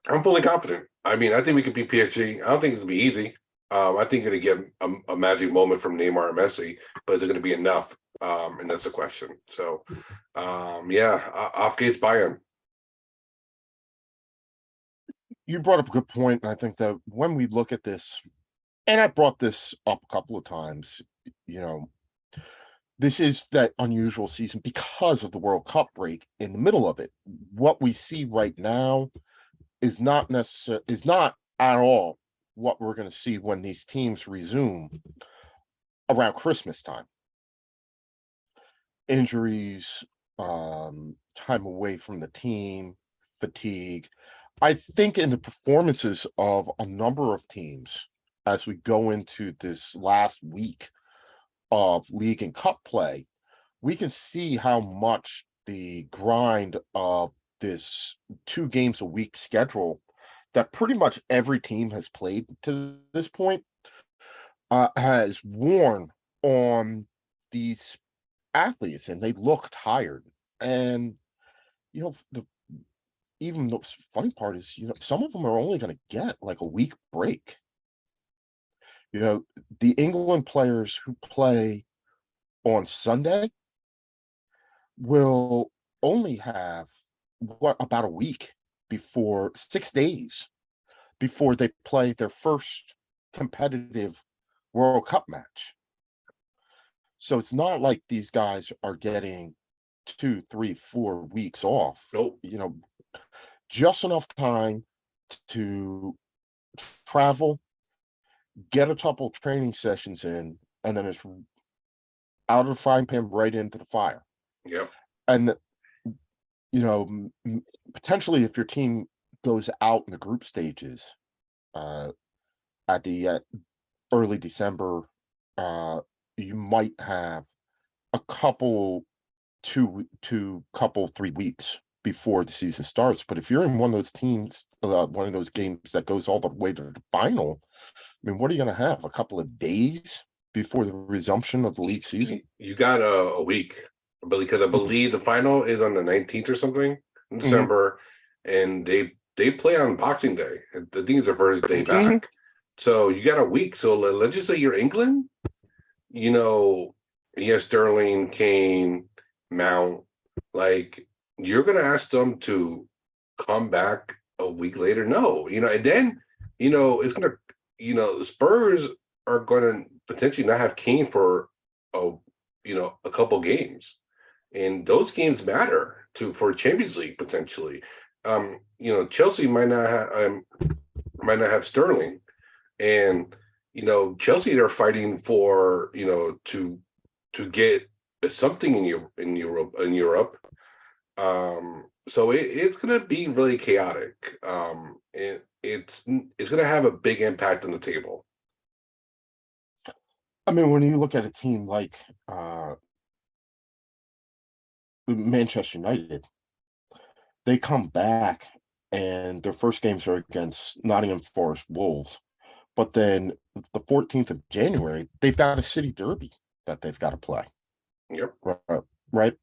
I'm fully confident. I mean, I think we could beat PSG. I don't think it's gonna be easy. I think you're gonna get a magic moment from Neymar and Messi, but is it gonna be enough? And that's the question. So, yeah, off gates Bayern. You brought up a good point, and I think that when we look at this, and I brought this up a couple of times, you know, this is that unusual season because of the World Cup break in the middle of it. What we see right now is not at all what we're going to see when these teams resume around Christmas time. Injuries, time away from the team, fatigue. I think in the performances of a number of teams as we go into this last week of league and cup play, we can see how much the grind of this 2 games a week schedule that pretty much every team has played to this point has worn on these athletes, and they look tired. And you know, even the funny part is, some of them are only going to get like a week break. The England players who play on Sunday will only have about a week, before 6 days before they play their first competitive World Cup match. So it's not like these guys are getting 2, 3, 4 weeks off. Nope. Just enough time to travel, get a couple training sessions in, and then it's out of the frying pan right into the fire. Yep. And potentially, if your team goes out in the group stages at the early December, you might have a couple 3 weeks before the season starts. But if you're in one of those teams, one of those games that goes all the way to the final, I mean, what are you going to have? A couple of days before the resumption of the league season? You got a week, because I believe the final is on the 19th or something in December, and they play on Boxing Day. I think it's the first day back. So you got a week. So let's just say you're England. Yes, Sterling, Kane, Mount, like, you're gonna ask them to come back a week later. No, and then it's gonna, the Spurs are gonna potentially not have Kane for a couple games, and those games matter for Champions League potentially. Chelsea might not have Sterling, and Chelsea, they're fighting for to get something in Europe. So it's going to be really chaotic. It's going to have a big impact on the table. I mean, when you look at a team like Manchester United, they come back and their first games are against Nottingham Forest, Wolves. But then the 14th of January, they've got a city derby that they've got to play. Yep. Right.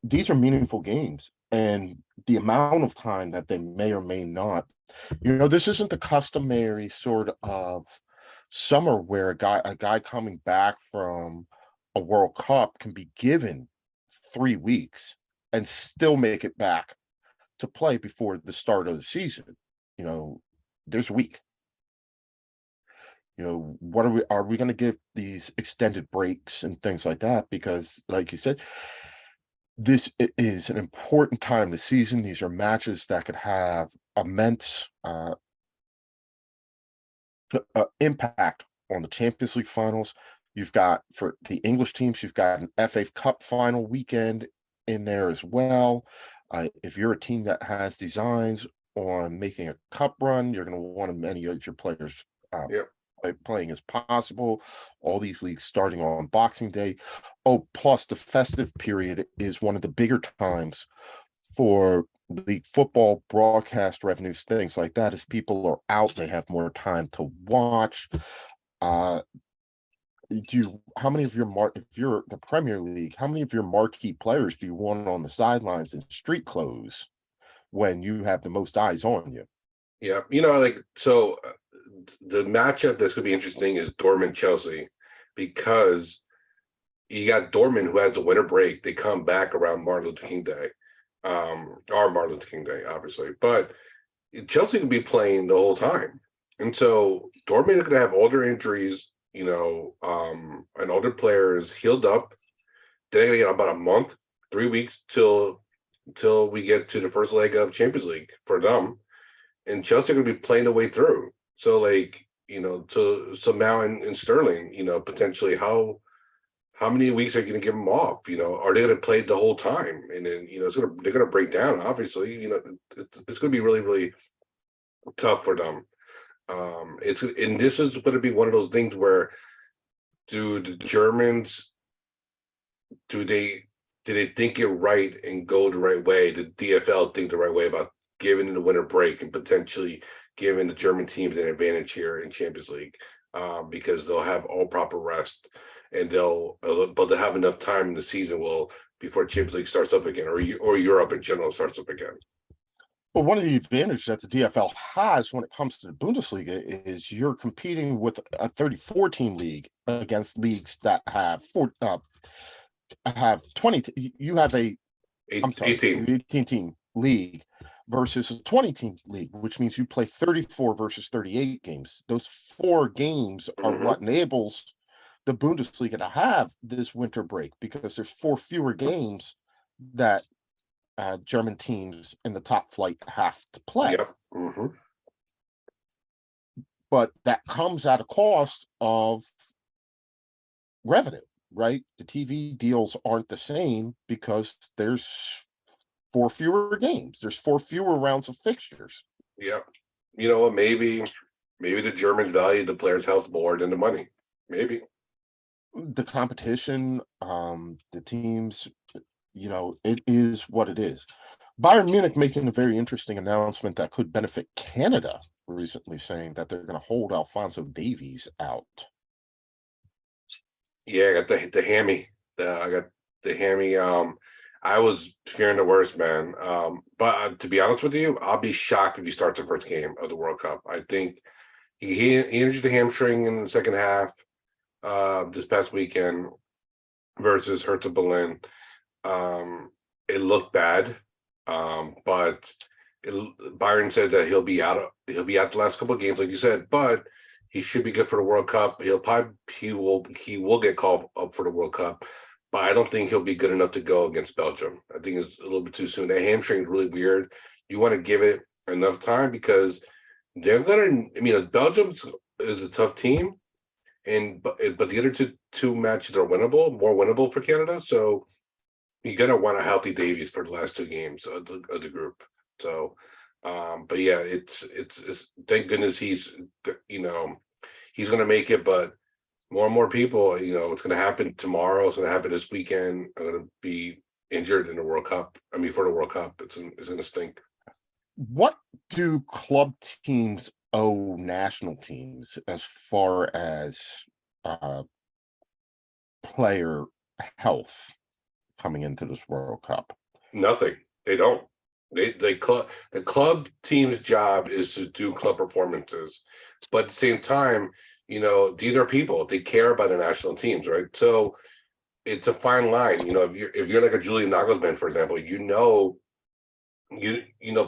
These are meaningful games, and the amount of time that they may or may not, this isn't the customary sort of summer where a guy coming back from a World Cup can be given 3 weeks and still make it back to play before the start of the season. There's a week. What are we going to give these extended breaks and things like that? Because, like you said, this is an important time of the season. These are matches that could have immense impact on the Champions League finals. You've got, for the English teams, you've got an FA Cup final weekend in there as well. If you're a team that has designs on making a cup run, you're going to want as many of your players playing as possible. All these leagues starting on Boxing Day. Plus the festive period is one of the bigger times for league football broadcast revenues, things like that. As people are out, they have more time to watch. How many of if you're the Premier League, how many of your marquee players do you want on the sidelines in street clothes when you have the most eyes on you. Yeah, the matchup that's gonna be interesting is Dortmund Chelsea, because you got Dortmund who has a winter break. They come back around Martin Luther King Day, or Martin Luther King Day, obviously, but Chelsea can be playing the whole time, and so Dortmund is gonna have all their injuries, and all their players healed up. They're gonna get about a month, 3 weeks till we get to the first leg of Champions League for them, and Chelsea are going to be playing the way through. So so Mount and Sterling, potentially how many weeks are you going to give them off? Are they going to play the whole time? And then they're going to break down. Obviously, it's going to be really, really tough for them. This is going to be one of those things where, do the Germans, do they think it right and go the right way? The DFL think the right way about giving them the winter break and potentially giving the German teams an advantage here in Champions League, because they'll have all proper rest, and they'll have enough time in the season before Champions League starts up again, or Europe in general starts up again. Well, one of the advantages that the DFL has when it comes to the Bundesliga is you're competing with a 34-team league against leagues that have 20. You have a 18-team league versus a 20-team league, which means you play 34 versus 38 games. Those 4 games are what enables the Bundesliga to have this winter break, because there's 4 fewer games that German teams in the top flight have to play. Yep. Mm-hmm. But that comes at a cost of revenue, right? The TV deals aren't the same because there's 4 fewer games. There's 4 fewer rounds of fixtures. Yeah. You know what? Maybe the Germans value the players' health more than the money. Maybe. The competition, the teams, it is what it is. Bayern Munich making a very interesting announcement that could benefit Canada recently, saying that they're going to hold Alphonso Davies out. Yeah, I got the hammy. I got the hammy. I was fearing the worst, man. But to be honest with you, I'll be shocked if he starts the first game of the World Cup. I think he injured the hamstring in the second half this past weekend versus Hertha Berlin. It looked bad, but Bayern said that he'll be out the last couple of games, like you said, but he should be good for the World Cup. He will get called up for the World Cup, but I don't think he'll be good enough to go against Belgium. I think it's a little bit too soon. That hamstring is really weird. You want to give it enough time, because they're gonna. Belgium is a tough team, but the other two matches are more winnable for Canada. So you're gonna want a healthy Davies for the last 2 games of the group. So, but yeah, it's thank goodness he's gonna make it, but more and more people, it's gonna happen tomorrow. It's gonna happen this weekend. Are gonna be injured in the World Cup. For the World Cup, it's gonna stink. What do club teams owe national teams as far as player health coming into this World Cup? Nothing. They don't. The club team's job is to do club performances, but at the same time, these are people. They care about the national teams, right? So it's a fine line. If you're like a Julian Nagelsmann, for example,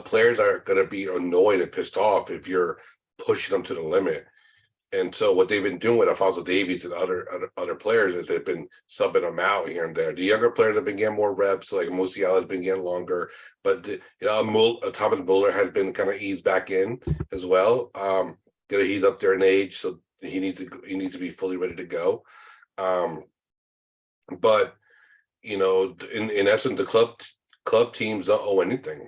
players are going to be annoyed and pissed off if you're pushing them to the limit. And so what they've been doing with Alphonso Davies and other players is they've been subbing them out here and there. The younger players have been getting more reps, like Musiala has been getting longer, but Thomas Muller has been kind of eased back in as well. He's up there in age, so he needs to be fully ready to go. But in essence, the club teams don't owe anything.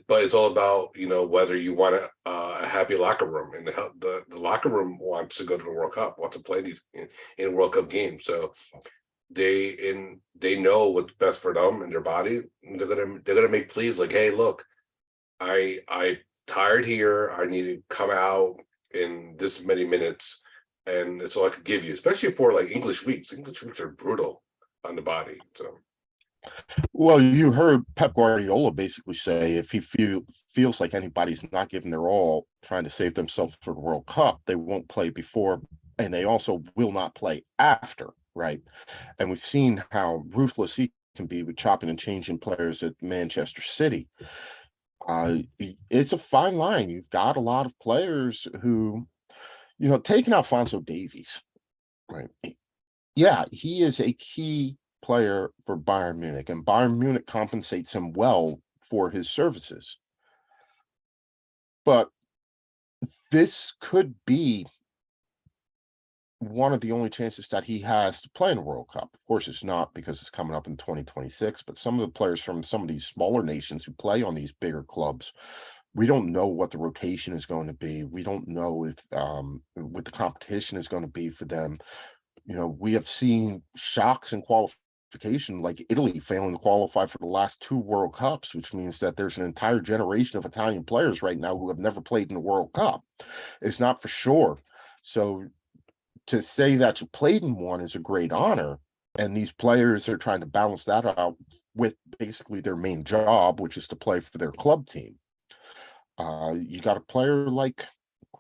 But it's all about whether you want a happy locker room, and the locker room wants to go to the World Cup, wants to play these in World Cup games. So they know what's best for them and their body. And they're gonna make pleas like, hey, look, I tired here. I need to come out in this many minutes, and it's all I could give you, especially for like English weeks. English weeks are brutal on the body. So. Well, you heard Pep Guardiola basically say if he feels like anybody's not giving their all trying to save themselves for the World Cup, they won't play before, and they also will not play after, right? And we've seen how ruthless he can be with chopping and changing players at Manchester City. It's a fine line. You've got a lot of players who, taking Alfonso Davies, right? Yeah, he is a key player for Bayern Munich, and Bayern Munich compensates him well for his services. But this could be one of the only chances that he has to play in the World Cup. Of course, it's not because it's coming up in 2026, but some of the players from some of these smaller nations who play on these bigger clubs, we don't know what the rotation is going to be. We don't know if what the competition is going to be for them. We have seen shocks in qualification, like Italy failing to qualify for the last two World Cups, which means that there's an entire generation of Italian players right now who have never played in the World Cup. It's not for sure. So to say that you played in one is a great honor. And these players are trying to balance that out with basically their main job, which is to play for their club team. You got a player like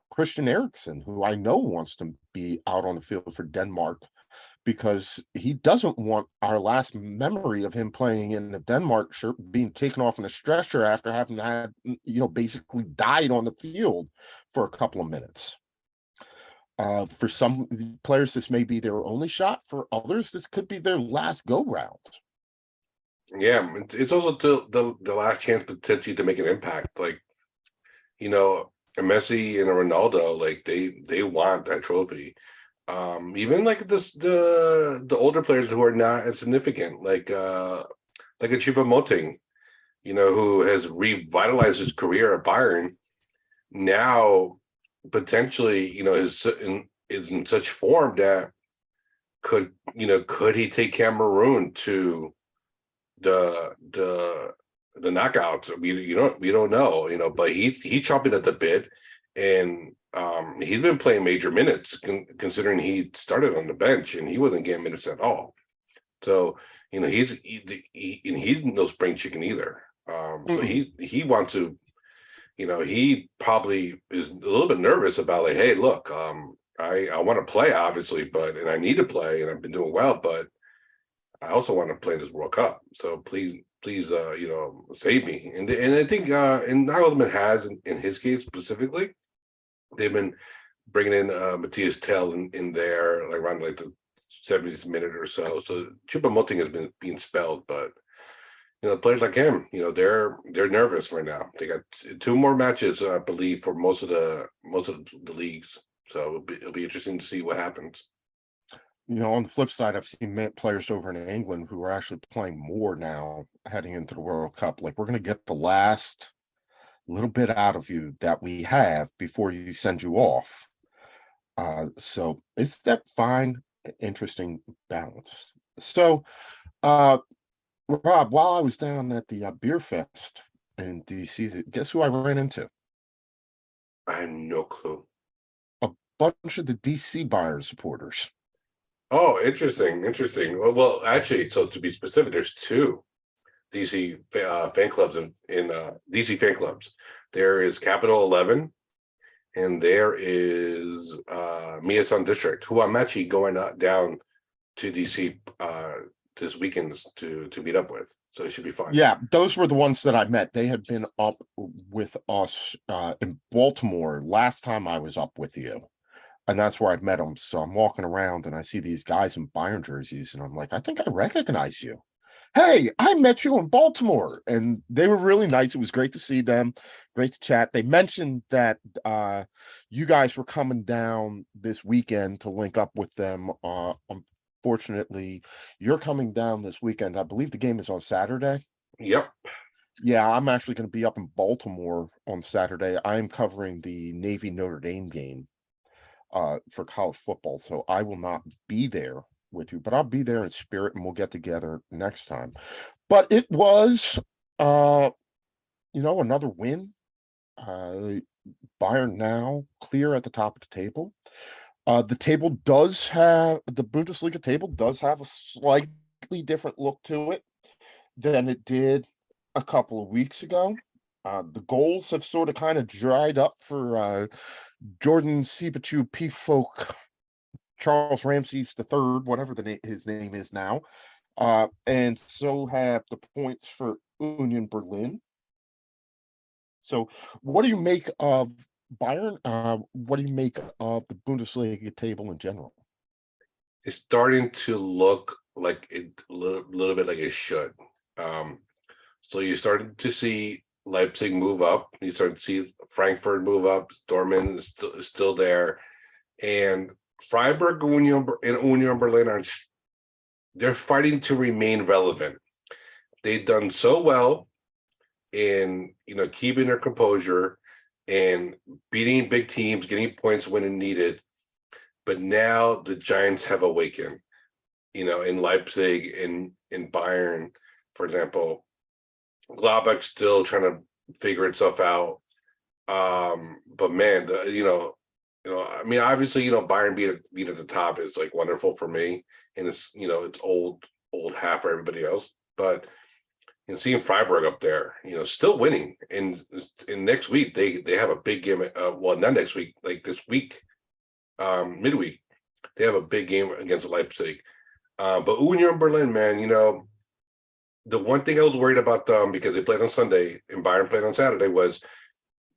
Christian Eriksen, who I know wants to be out on the field for Denmark because he doesn't want our last memory of him playing in a Denmark shirt being taken off in a stretcher after having had, basically died on the field for a couple of minutes. For some players, this may be their only shot. For others, this could be their last go round. Yeah, it's also the last chance potentially to make an impact. Like, a Messi and a Ronaldo, like they want that trophy. Even like the older players who are not as significant, like a Choupo-Moting, who has revitalized his career at Bayern. Now, potentially, is in such form that could he take Cameroon to the knockouts? We don't know, but he's chomping at the bit, and he's been playing major minutes considering he started on the bench and he wasn't getting minutes at all. So he's no spring chicken either. So he wants to, he probably is a little bit nervous about like, hey, look, I want to play obviously, and I need to play, and I've been doing well, but I also want to play this World Cup. So please, save me. And I think, and Nagelsmann has in his case specifically, they've been bringing in Matthias Tell in there, like around like the 70th minute or so. So Choupo-Moting has been being spelled, but players like him, they're nervous right now. They got two more matches, I believe, for most of the leagues. So it'll be interesting to see what happens. On the flip side, I've seen players over in England who are actually playing more now heading into the World Cup. Like, we're going to get the last little bit out of you that we have before you send you off. So it's that fine, interesting balance. So, Rob, while I was down at the Beer Fest in DC, guess who I ran into? I have no clue. A bunch of the DC Bayern supporters. Oh, interesting. Well, actually, so to be specific, there's two DC fan clubs in DC fan clubs. There is Capital 11, and there is Miyasan District, who I'm actually going down to DC this weekend to meet up with. So it should be fun. Yeah, those were the ones that I met. They had been up with us in Baltimore last time I was up with you. And that's where I've met them. So I'm walking around and I see these guys in Bayern jerseys, and I'm like, I think I recognize you. Hey, I met you in Baltimore. And they were really nice. It was great to see them, great to chat. They mentioned that you guys were coming down this weekend to link up with them. Unfortunately, you're coming down this weekend. I believe the game is on Saturday. Yep. Yeah, I'm actually going to be up in Baltimore on Saturday. I'm covering the Navy Notre Dame game for college football. So I will not be there with you, but I'll be there in spirit and we'll get together next time. But it was, another win. Bayern now clear at the top of the table. The Bundesliga table does have a slightly different look to it. than it did a couple of weeks ago. The goals have sort of kind of dried up for Jordan Siebatcheu P-Folk, Charles Ramses the third, whatever his name is now. And so have the points for Union Berlin. So what do you make of Bayern? What do you make of the Bundesliga table in general? It's starting to look like it little bit like it should. So you started to see Leipzig move up. You started to see Frankfurt move up. Dortmund is still there, and Freiburg and Union Berlin they're fighting to remain relevant. They've done so well in keeping their composure and beating big teams, getting points when needed. But now the Giants have awakened, in Leipzig, in Bayern, for example. Gladbach's still trying to figure itself out. But man, I mean, obviously, Bayern being at the top is like wonderful for me, and it's it's old hat for everybody else. But seeing Freiburg up there, still winning, and next week they have a big game. Well, not next week, like this week, midweek, they have a big game against Leipzig. But Union Berlin, man, the one thing I was worried about them, because they played on Sunday and Bayern played on Saturday, was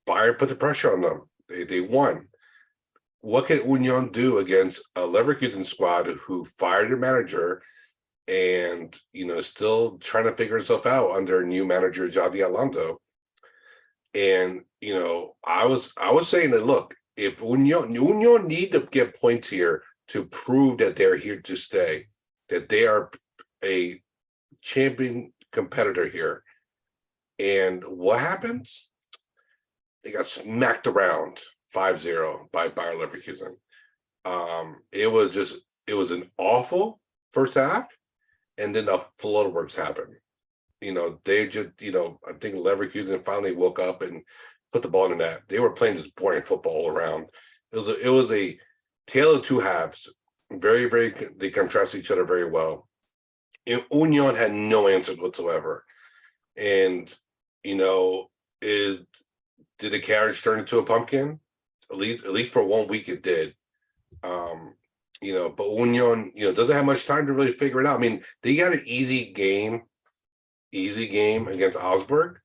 Bayern put the pressure on them. They won. What can Union do against a Leverkusen squad who fired their manager and still trying to figure itself out under new manager Xavi Alonso? And I was saying that, look, if Union need to get points here to prove that they're here to stay, that they are a champion competitor here. And what happens? They got smacked around 5-0 by Bayer Leverkusen. It was an awful first half, and then a flood of works happened. They just, I think Leverkusen finally woke up and put the ball in the net. They were playing just boring football all around. It was a tale of two halves. Very, very, they contrast each other very well. And Union had no answers whatsoever. And, did the carriage turn into a pumpkin? At least for 1 week it did. But Union, doesn't have much time to really figure it out. I mean, they got an easy game against Augsburg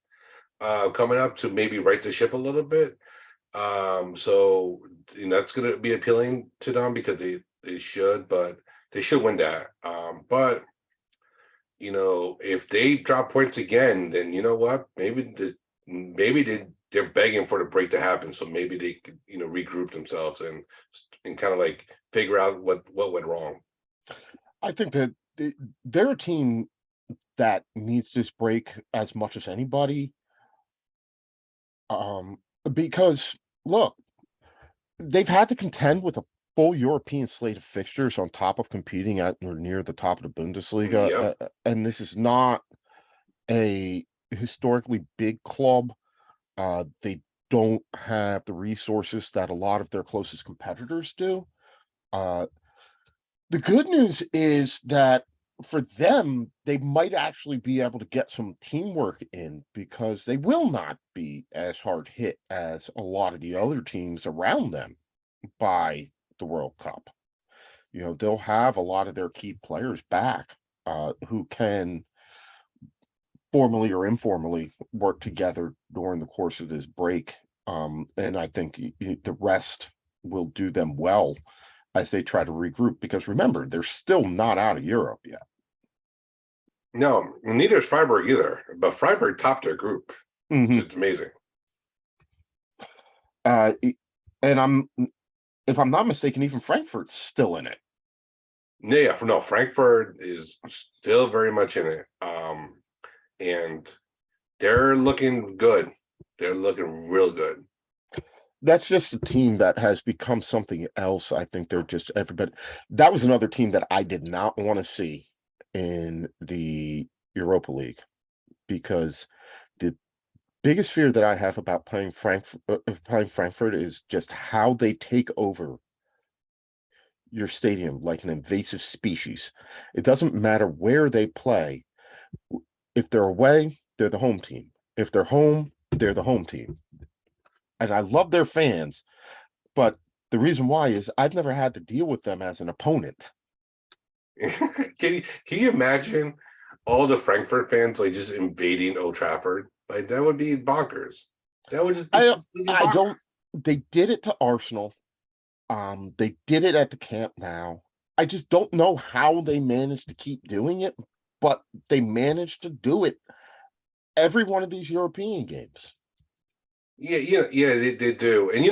coming up to maybe right the ship a little bit. So that's going to be appealing to them, because they should win that. But if they drop points again, then you know what? Maybe they're begging for the break to happen. So maybe they could regroup themselves and kind of like figure out what went wrong. I think that they're a team that needs this break as much as anybody. Because look, they've had to contend with a full European slate of fixtures on top of competing at or near the top of the Bundesliga. Yep. And this is not a historically big club. They don't have the resources that a lot of their closest competitors do. The good news is that for them, they might actually be able to get some teamwork in, because they will not be as hard hit as a lot of the other teams around them by the World Cup. They'll have a lot of their key players back, who can formally or informally work together during the course of this break. And I think the rest will do them well as they try to regroup, because remember, they're still not out of Europe yet. No, neither is Freiburg either. But Freiburg topped their group. It's amazing. And if I'm not mistaken, even Frankfurt's still in it. Yeah, no, Frankfurt is still very much in it. And they're looking good. They're looking real good. That's just a team that has become something else. I think they're just everybody. That was another team that I did not want to see in the Europa League, because the biggest fear that I have about playing Frankfurt is just how they take over your stadium like an invasive species. It doesn't matter where they play. If they're away, they're the home team. If they're home, they're the home team. And I love their fans, but the reason why is I've never had to deal with them as an opponent. Can you imagine all the Frankfurt fans like just invading Old Trafford? Like that would be bonkers. That would just be completely I bonkers. don't. They did it to Arsenal. They did it at the Camp Nou. I just don't know how they managed to keep doing it, but they managed to do it every one of these European games. Yeah, they do. And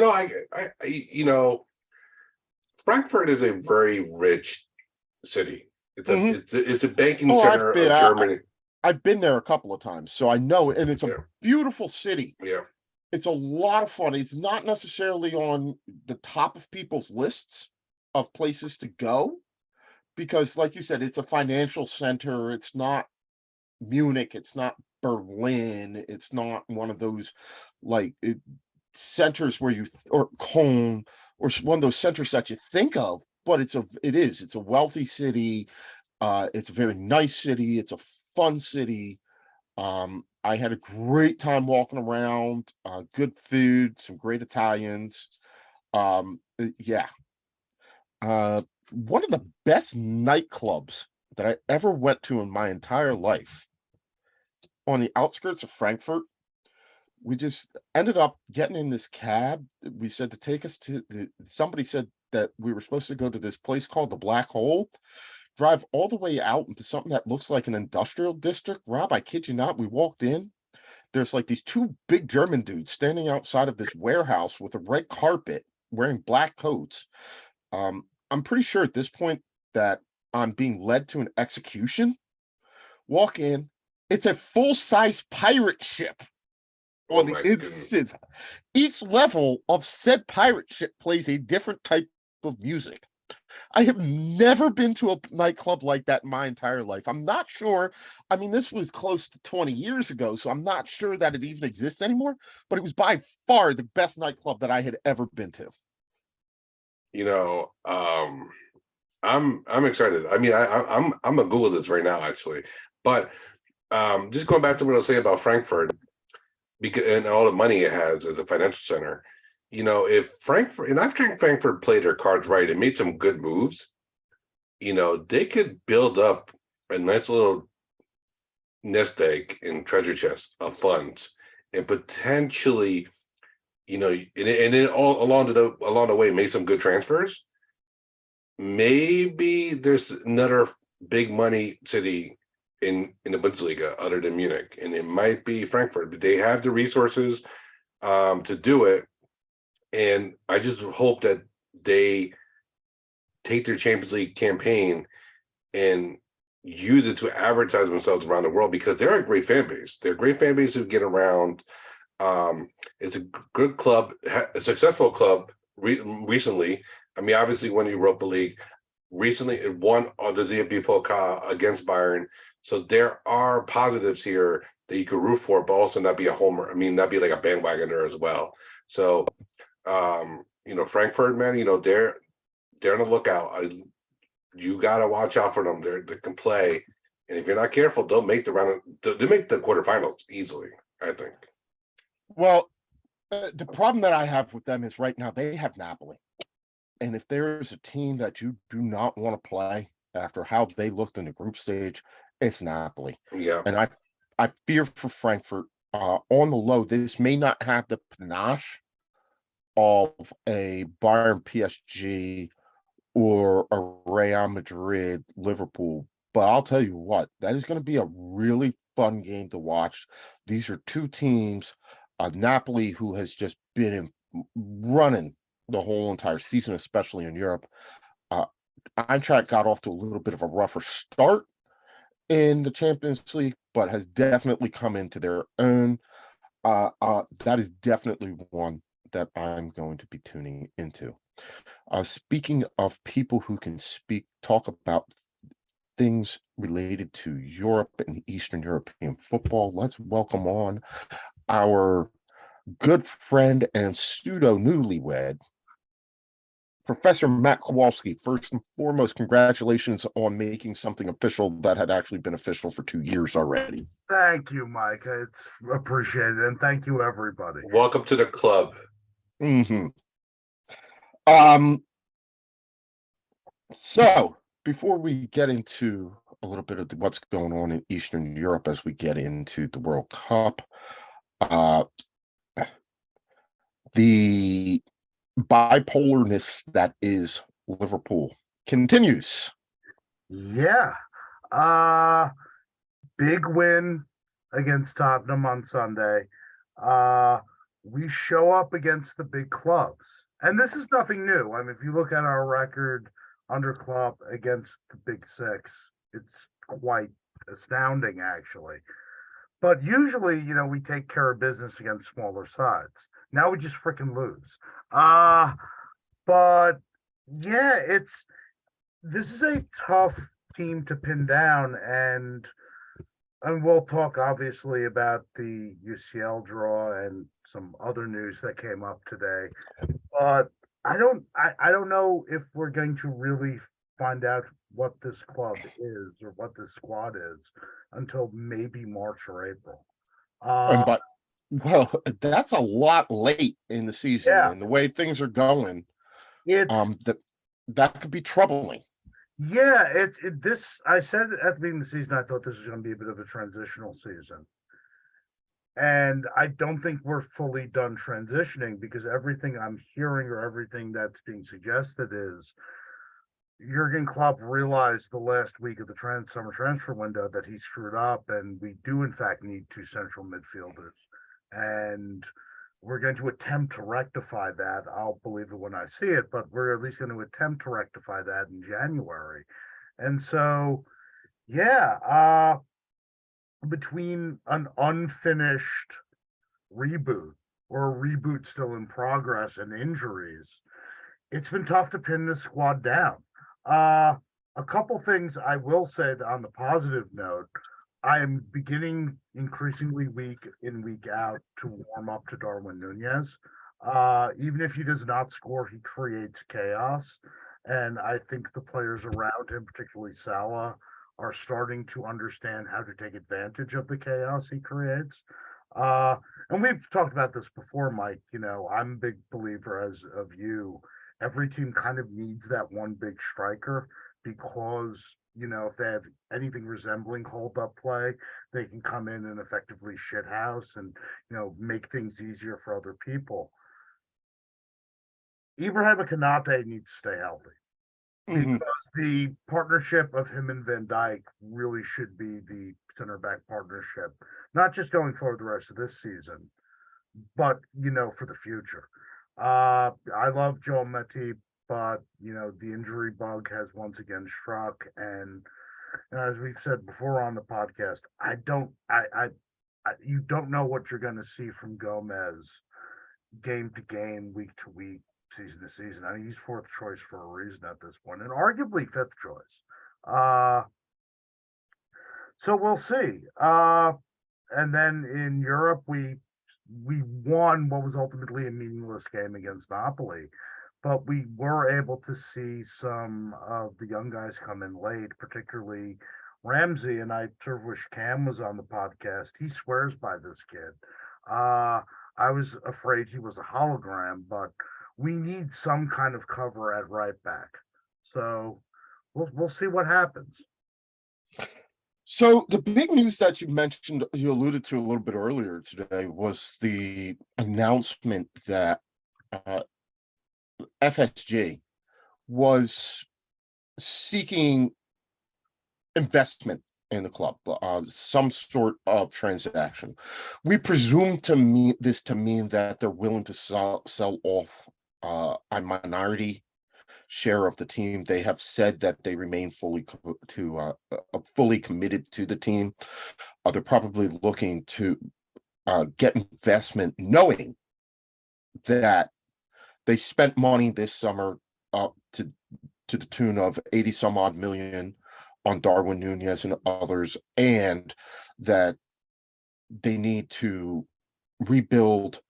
Frankfurt is a very rich city. It's a banking center of Germany. I've been there a couple of times, so I know it, and it's a beautiful city. Yeah. It's a lot of fun. It's not necessarily on the top of people's lists of places to go because, like you said, it's a financial center. It's not Munich. It's not Berlin. It's not one of those centers where or Cologne or one of those centers that you think of. But it's a wealthy city. It's a very nice city. It's a fun city. I had a great time walking around, good food, some great Italians. Yeah. One of the best nightclubs that I ever went to in my entire life on the outskirts of Frankfurt. We just ended up getting in this cab. We said to take us somebody said that we were supposed to go to this place called the Black Hole. Drive all the way out into something that looks like an industrial district. Rob, I kid you not, we walked in. There's like these two big German dudes standing outside of this warehouse with a red carpet wearing black coats. I'm pretty sure at this point that I'm being led to an execution. Walk in, it's a full-size pirate ship. On the inside. Each level of said pirate ship plays a different type of music. I have never been to a nightclub like that in my entire life. I'm not sure. I mean, this was close to 20 years ago, so I'm not sure that it even exists anymore, but it was by far the best nightclub that I had ever been to. I'm excited. I mean, I'm gonna Google this right now, actually. But just going back to what I was saying about Frankfurt, because and all the money it has as a financial center. If Frankfurt, and I've seen Frankfurt play their cards right and made some good moves, they could build up a nice little nest egg and treasure chest of funds and potentially, and then all along the way make some good transfers. Maybe there's another big money city in the Bundesliga other than Munich, and it might be Frankfurt, but they have the resources to do it. And I just hope that they take their Champions League campaign and use it to advertise themselves around the world, because they're a great fan base. They're a great fan base who get around. It's a good club, a successful club recently. I mean, obviously won the Europa League. Recently it won the DFB Pokal against Bayern. So there are positives here that you could root for, but also not be a homer. I mean, not be like a bandwagoner as well. So Frankfurt, man, they're on the lookout. You gotta watch out for them. They can play, and if you're not careful, they'll make the round. They make the quarterfinals easily, I think. Well, the problem that I have with them is right now they have Napoli, and if there is a team that you do not want to play after how they looked in the group stage, it's Napoli. Yeah, and I fear for Frankfurt. On the low, this may not have the panache of a Bayern, PSG, or a Real Madrid, Liverpool. But I'll tell you what, that is going to be a really fun game to watch. These are two teams, Napoli, who has just been running the whole entire season, especially in Europe. Eintracht got off to a little bit of a rougher start in the Champions League, but has definitely come into their own. That is definitely one that I'm going to be tuning into. Speaking of people who can talk about things related to Europe and Eastern European football, let's welcome on our good friend and pseudo newlywed, Professor Matt Kowalski, first and foremost, congratulations on making something official that had actually been official for 2 years already. Thank you, Mike. It's appreciated, and thank you, everybody. Welcome to the club. Mm-hmm. So before we get into a little bit of what's going on in Eastern Europe as we get into the World Cup, the bipolarness that is Liverpool continues. Yeah. Big win against Tottenham on Sunday. We show up against the big clubs. And this is nothing new. I mean, if you look at our record under Klopp against the big six, it's quite astounding, actually. But usually, we take care of business against smaller sides. Now we just freaking lose. But yeah, this is a tough team to pin down, and we'll talk obviously about the UCL draw and some other news that came up today. But I don't know if we're going to really find out what this club is or what this squad is until maybe March or April. But well, that's a lot late in the season, Yeah. and the way things are going, It's that could be troubling. yeah, this I said at the beginning of the season I thought this was going to be a bit of a transitional season. And I don't think we're fully done transitioning, because everything I'm hearing or everything that's being suggested is Jurgen Klopp realized the last week of the summer transfer window that he screwed up, and we do in fact need two central midfielders. And we're going to attempt to rectify that. I'll believe it when I see it, but we're at least going to attempt to rectify that in January. And so, yeah, between an unfinished reboot or a reboot still in progress and injuries, it's been tough to pin this squad down. A couple things I will say that on the positive note, I am beginning increasingly week in, week out to warm up to Darwin Nunez. Even if he does not score, he creates chaos. And I think the players around him, particularly Salah, are starting to understand how to take advantage of the chaos he creates. And we've talked about this before, Mike. I'm a big believer, as of you. Every team kind of needs that one big striker, because if they have anything resembling hold up play, they can come in and effectively shithouse and make things easier for other people. Ibrahim Konate needs to stay healthy, because the partnership of him and Van Dijk really should be the center back partnership, not just going forward the rest of this season, but for the future. I love Joel Matip, but the injury bug has once again struck, and as we've said before on the podcast, you don't know what you're going to see from Gomez game to game, week to week, season to season. I mean, he's fourth choice for a reason at this point, and arguably fifth choice. So we'll see. And then in Europe, we won what was ultimately a meaningless game against Napoli, but we were able to see some of the young guys come in late, particularly Ramsey. And I sort of wish Cam was on the podcast. He swears by this kid. I was afraid he was a hologram, but we need some kind of cover at right back. So we'll see what happens. So the big news that you alluded to a little bit earlier today, was the announcement that FSG was seeking investment in the club, some sort of transaction. We presume to mean that they're willing to sell off a minority share of the team. They have said that they remain fully committed to the team. They're probably looking to get investment, knowing that they spent money this summer up to the tune of 80 some odd million on Darwin Nunez and others, and that they need to rebuild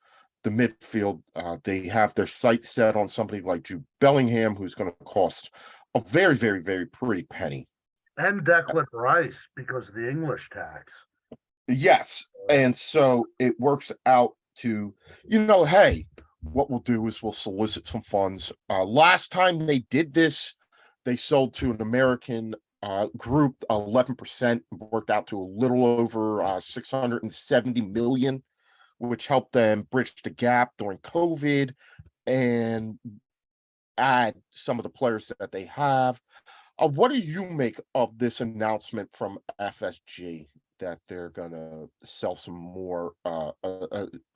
the midfield. They have their sights set on somebody like Jude Bellingham, who's going to cost a very, very, very pretty penny. And Declan Rice because of the English tax. Yes. And so it works out to, hey, what we'll do is we'll solicit some funds. Last time they did this, they sold to an American group 11%, worked out to a little over 670 million, which helped them bridge the gap during COVID and add some of the players that they have. What do you make of this announcement from FSG that they're gonna sell some more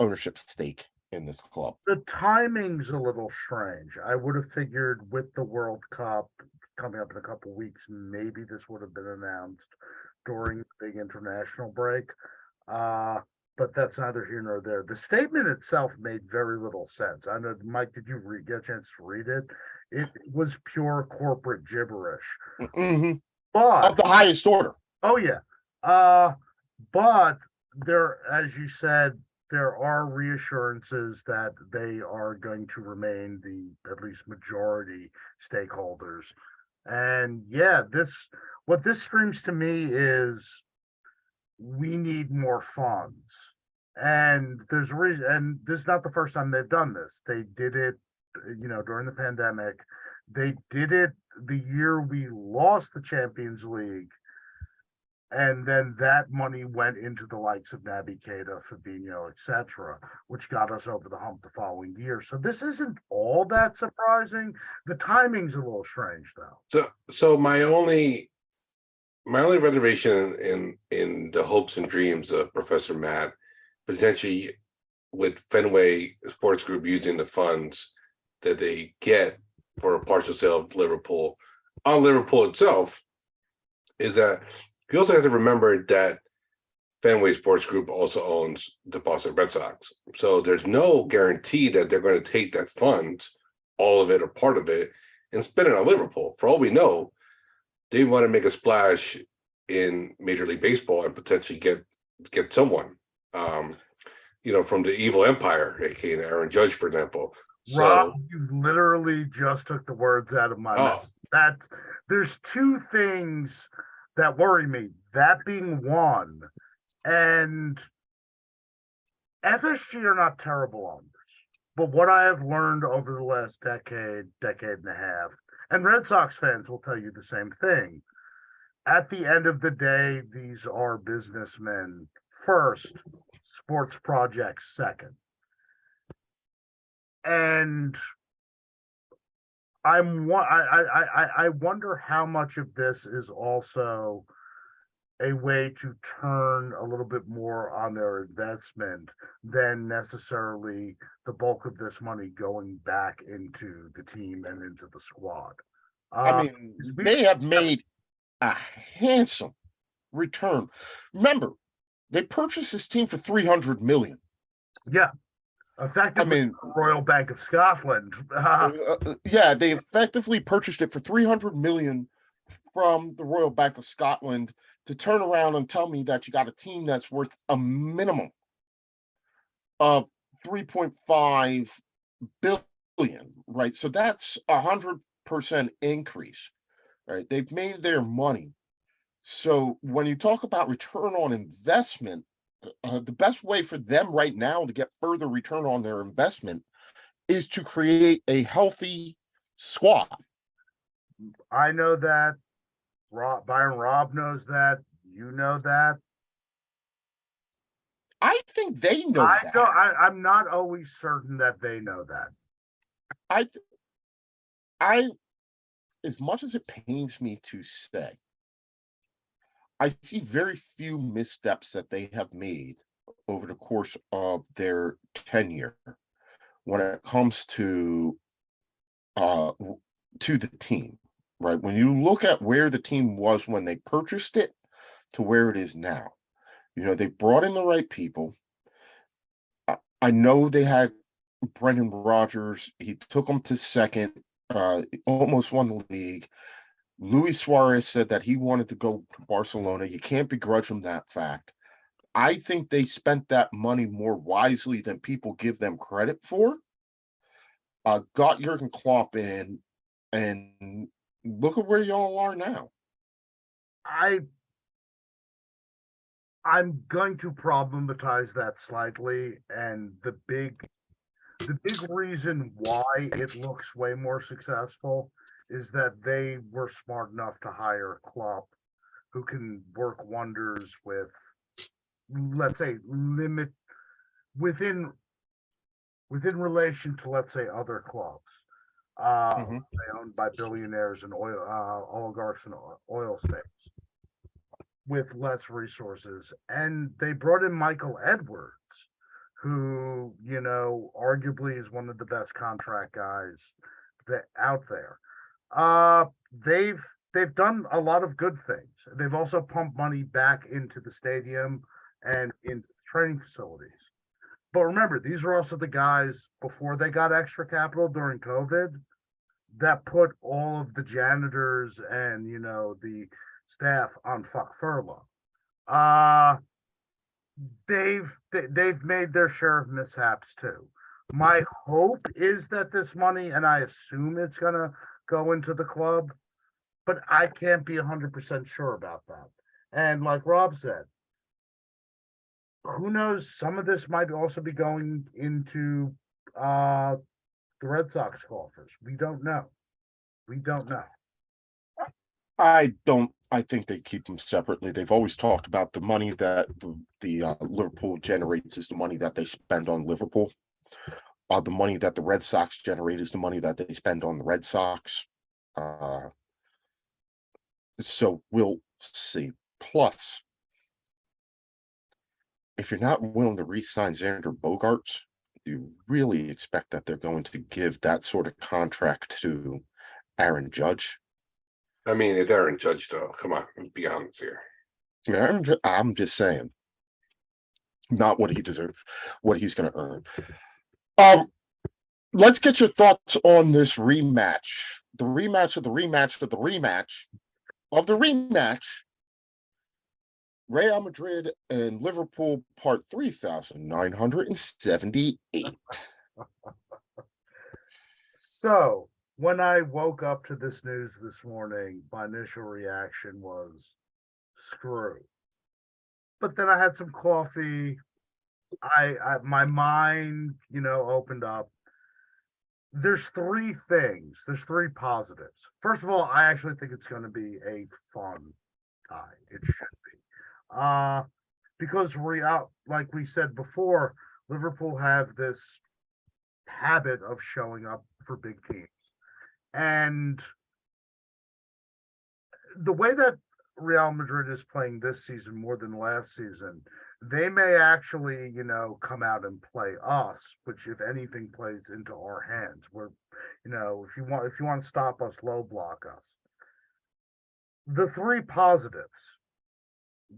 ownership stake in this club? The timing's a little strange. I would have figured with the World Cup coming up in a couple weeks, maybe this would have been announced during the big international break. But that's neither here nor there. The statement itself made very little sense. I know, Mike, did you get a chance to read it? It was pure corporate gibberish. Mhm. But Of the highest order. oh yeah. But there, as you said, there are reassurances that they are going to remain the at least majority stakeholders. And yeah, what this screams to me is we need more funds. And there's a reason, and this is not the first time they've done this. They did it, during the pandemic. They did it the year we lost the Champions League. And then that money went into the likes of Naby Keita, Fabinho, etc., which got us over the hump the following year. So this isn't all that surprising. The timing's a little strange, though. So my only reservation in the hopes and dreams of Professor Matt, potentially with Fenway Sports Group using the funds that they get for a partial sale of Liverpool on Liverpool itself, is that you also have to remember that Fenway Sports Group also owns the Boston Red Sox. So there's no guarantee that they're going to take that funds, all of it or part of it, and spend it on Liverpool. For all we know, they want to make a splash in Major League Baseball and potentially get someone, from the evil empire, aka Aaron Judge, for example. Rob, you literally just took the words out of my mouth. There's two things that worry me, that being one, and FSG are not terrible owners. But what I have learned over the last decade and a half, and Red Sox fans will tell you the same thing. At the end of the day, these are businessmen first, sports projects second. And I wonder how much of this is also a way to turn a little bit more on their investment than necessarily the bulk of this money going back into the team and into the squad. I mean, they have made a handsome return. Remember, they purchased this team for 300 million. Yeah. Effectively, Royal Bank of Scotland. Yeah, they effectively purchased it for 300 million from the Royal Bank of Scotland to turn around and tell me that you got a team that's worth a minimum of 3.5 billion, right? So that's 100% increase, right? They've made their money. So when you talk about return on investment, the best way for them right now to get further return on their investment is to create a healthy squad. I know that. Rob knows that. You know that. I think they know that. I'm not always certain that they know that. I, as much as it pains me to say, I see very few missteps that they have made over the course of their tenure when it comes to the team, right? When you look at where the team was when they purchased it to where it is now, they've brought in the right people. I know they had Brendan Rodgers. He took them to second, almost won the league. Luis Suarez said that he wanted to go to Barcelona. You can't begrudge him that fact. I think they spent that money more wisely than people give them credit for. Got Jurgen Klopp in, and look at where y'all are now. I'm going to problematize that slightly, and the big reason why it looks way more successful is that they were smart enough to hire Klopp, who can work wonders with, let's say, limit within relation to, let's say, other clubs, Mhm. they owned by billionaires and oil oligarchs and oil states with less resources. And they brought in Michael Edwards, who, you know, arguably is one of the best contract guys that out there. They've done a lot of good things. They've also pumped money back into the stadium and in training facilities. But remember, these are also the guys before they got extra capital during COVID that put all of the janitors and, you know, the staff on furlough. They've made their share of mishaps too. My hope is that this money, and I assume it's gonna go into the club, but I can't be 100% sure about that. And like Rob said, who knows? Some of this might also be going into the Red Sox coffers. We don't know. We don't know. I think they keep them separately. They've always talked about the money that the Liverpool generates is the money that they spend on Liverpool. The money that the Red Sox generate is the money that they spend on the Red Sox. So we'll see. Plus, if you're not willing to re-sign Xander Bogaerts, you really expect that they're going to give that sort of contract to Aaron Judge? I mean, it's Aaron Judge, though. Come on, let's be honest here. I'm just saying, not what he deserves, what he's going to earn. Let's get your thoughts on this rematch, the rematch of the rematch of the rematch of the rematch. Real Madrid and Liverpool, part 3978. So when I woke up to this news this morning, my initial reaction was screw. But then I had some coffee. My mind, you know, opened up. There's three things. There's three positives. First of all, I actually think it's going to be a fun tie. It should be. Because Real, like we said before, Liverpool have this habit of showing up for big teams. And the way that Real Madrid is playing this season more than last season, they may actually, you know, come out and play us, which if anything plays into our hands. Where, you know, if you want to stop us, low block us. The three positives.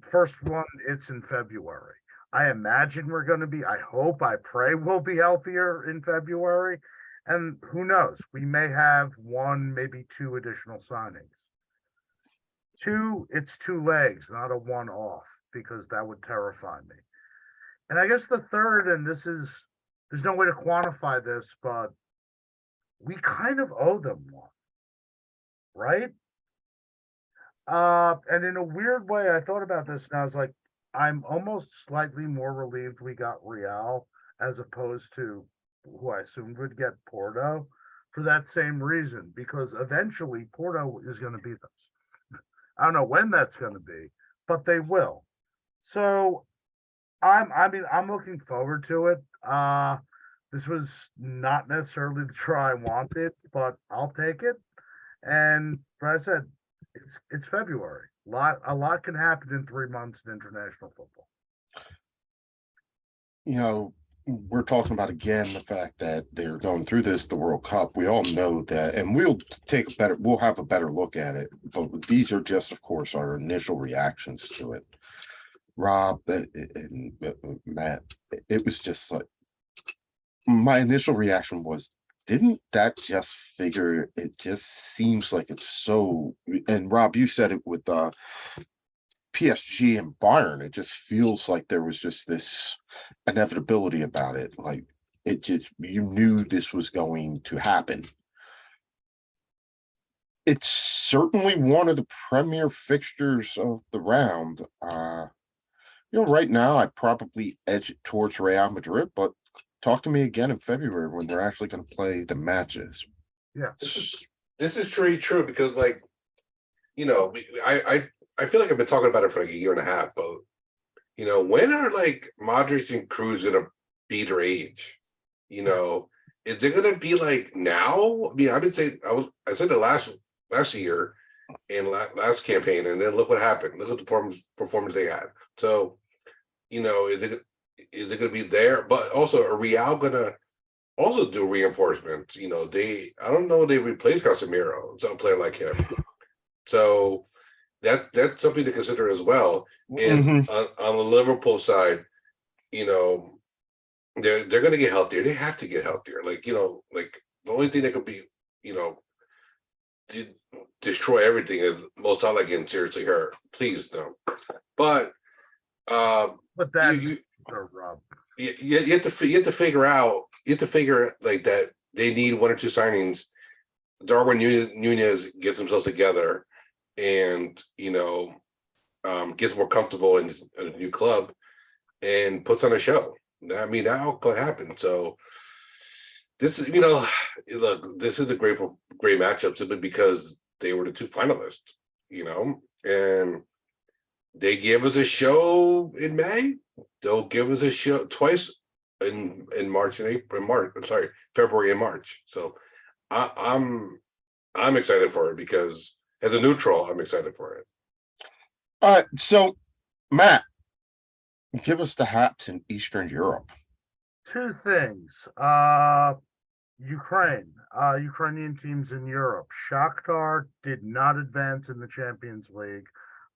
First one, it's in February. I imagine we're going to be, I hope, I pray we'll be healthier in February. And who knows? We may have one, maybe two additional signings. Two, it's two legs, not a one off, because that would terrify me. And I guess the third, and this is, there's no way to quantify this, but we kind of owe them one, right? And in a weird way, I thought about this and I was like, I'm almost slightly more relieved we got Real as opposed to who I assumed would get Porto for that same reason, because eventually Porto is going to beat us. I don't know when that's going to be, but they will. So I'm looking forward to it. This was not necessarily the try I wanted, but I'll take it. And but I said, it's February. A lot can happen in 3 months in international football. You know, we're talking about again the fact that they're going through the World Cup. We all know that, and we'll have a better look at it. But these are just, of course, our initial reactions to it. Rob and Matt, it was just like my initial reaction was, didn't that just figure? It just seems like it's so. And Rob, you said it with PSG and Bayern, it just feels like there was just this inevitability about it. Like it just, you knew this was going to happen. It's certainly one of the premier fixtures of the round. Right now I probably edge it towards Real Madrid, but talk to me again in February when they're actually going to play the matches. Yeah. This is truly true because, like, I feel like I've been talking about it for like a year and a half, but when are like Modric and Cruz gonna be their age? Is it gonna be like now? I mean, I've been saying I said it last year and last campaign, and then look what happened. Look at the performance they had. So, is it gonna be there? But also, are Real gonna also do reinforcements? I don't know they replaced Casemiro, some player like him. So that's something to consider as well. And on the Liverpool side, they're going to get healthier. They have to get healthier. Like like the only thing that could be destroy everything is Mo Salah getting seriously hurt. Please no. But that you Rob. you have to figure out like that they need one or two signings. Darwin Nunez gets himself together and gets more comfortable in a new club and puts on a show. I mean, that could happen. So this is look, this is a great matchup simply because they were the two finalists, and they gave us a show in May. They'll give us a show twice in March and April, February and March. So I'm excited for it because as a neutral, I'm excited for it. So Matt, give us the haps in Eastern Europe. Two things. Ukrainian teams in Europe. Shakhtar did not advance in the Champions League,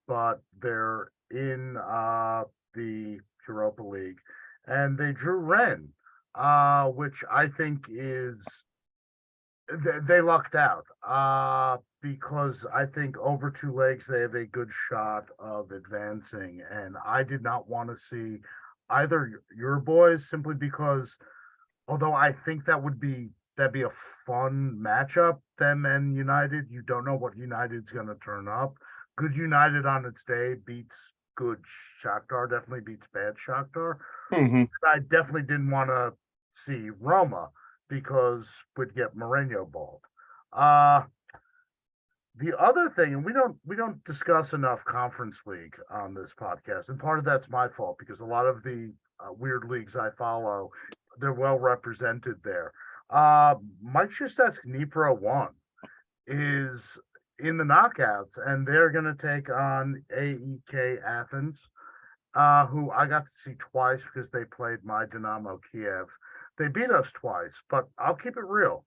but they're in the Europa League, and they drew Rennes, which I think is they lucked out. Because I think over two legs they have a good shot of advancing, and I did not want to see either your boys simply because, although I think that'd be a fun matchup, them and United. You don't know what United's going to turn up. Good United on its day beats good Shakhtar, definitely beats bad Shakhtar. I definitely didn't want to see Roma because we'd get Mourinho bald. The other thing, and we don't discuss enough Conference League on this podcast, and part of that's my fault because a lot of the weird leagues I follow, they're well represented there. Mike Shustak's Dnipro 1 is in the knockouts, and they're going to take on AEK Athens, who I got to see twice because they played my Dynamo Kiev. They beat us twice, but I'll keep it real.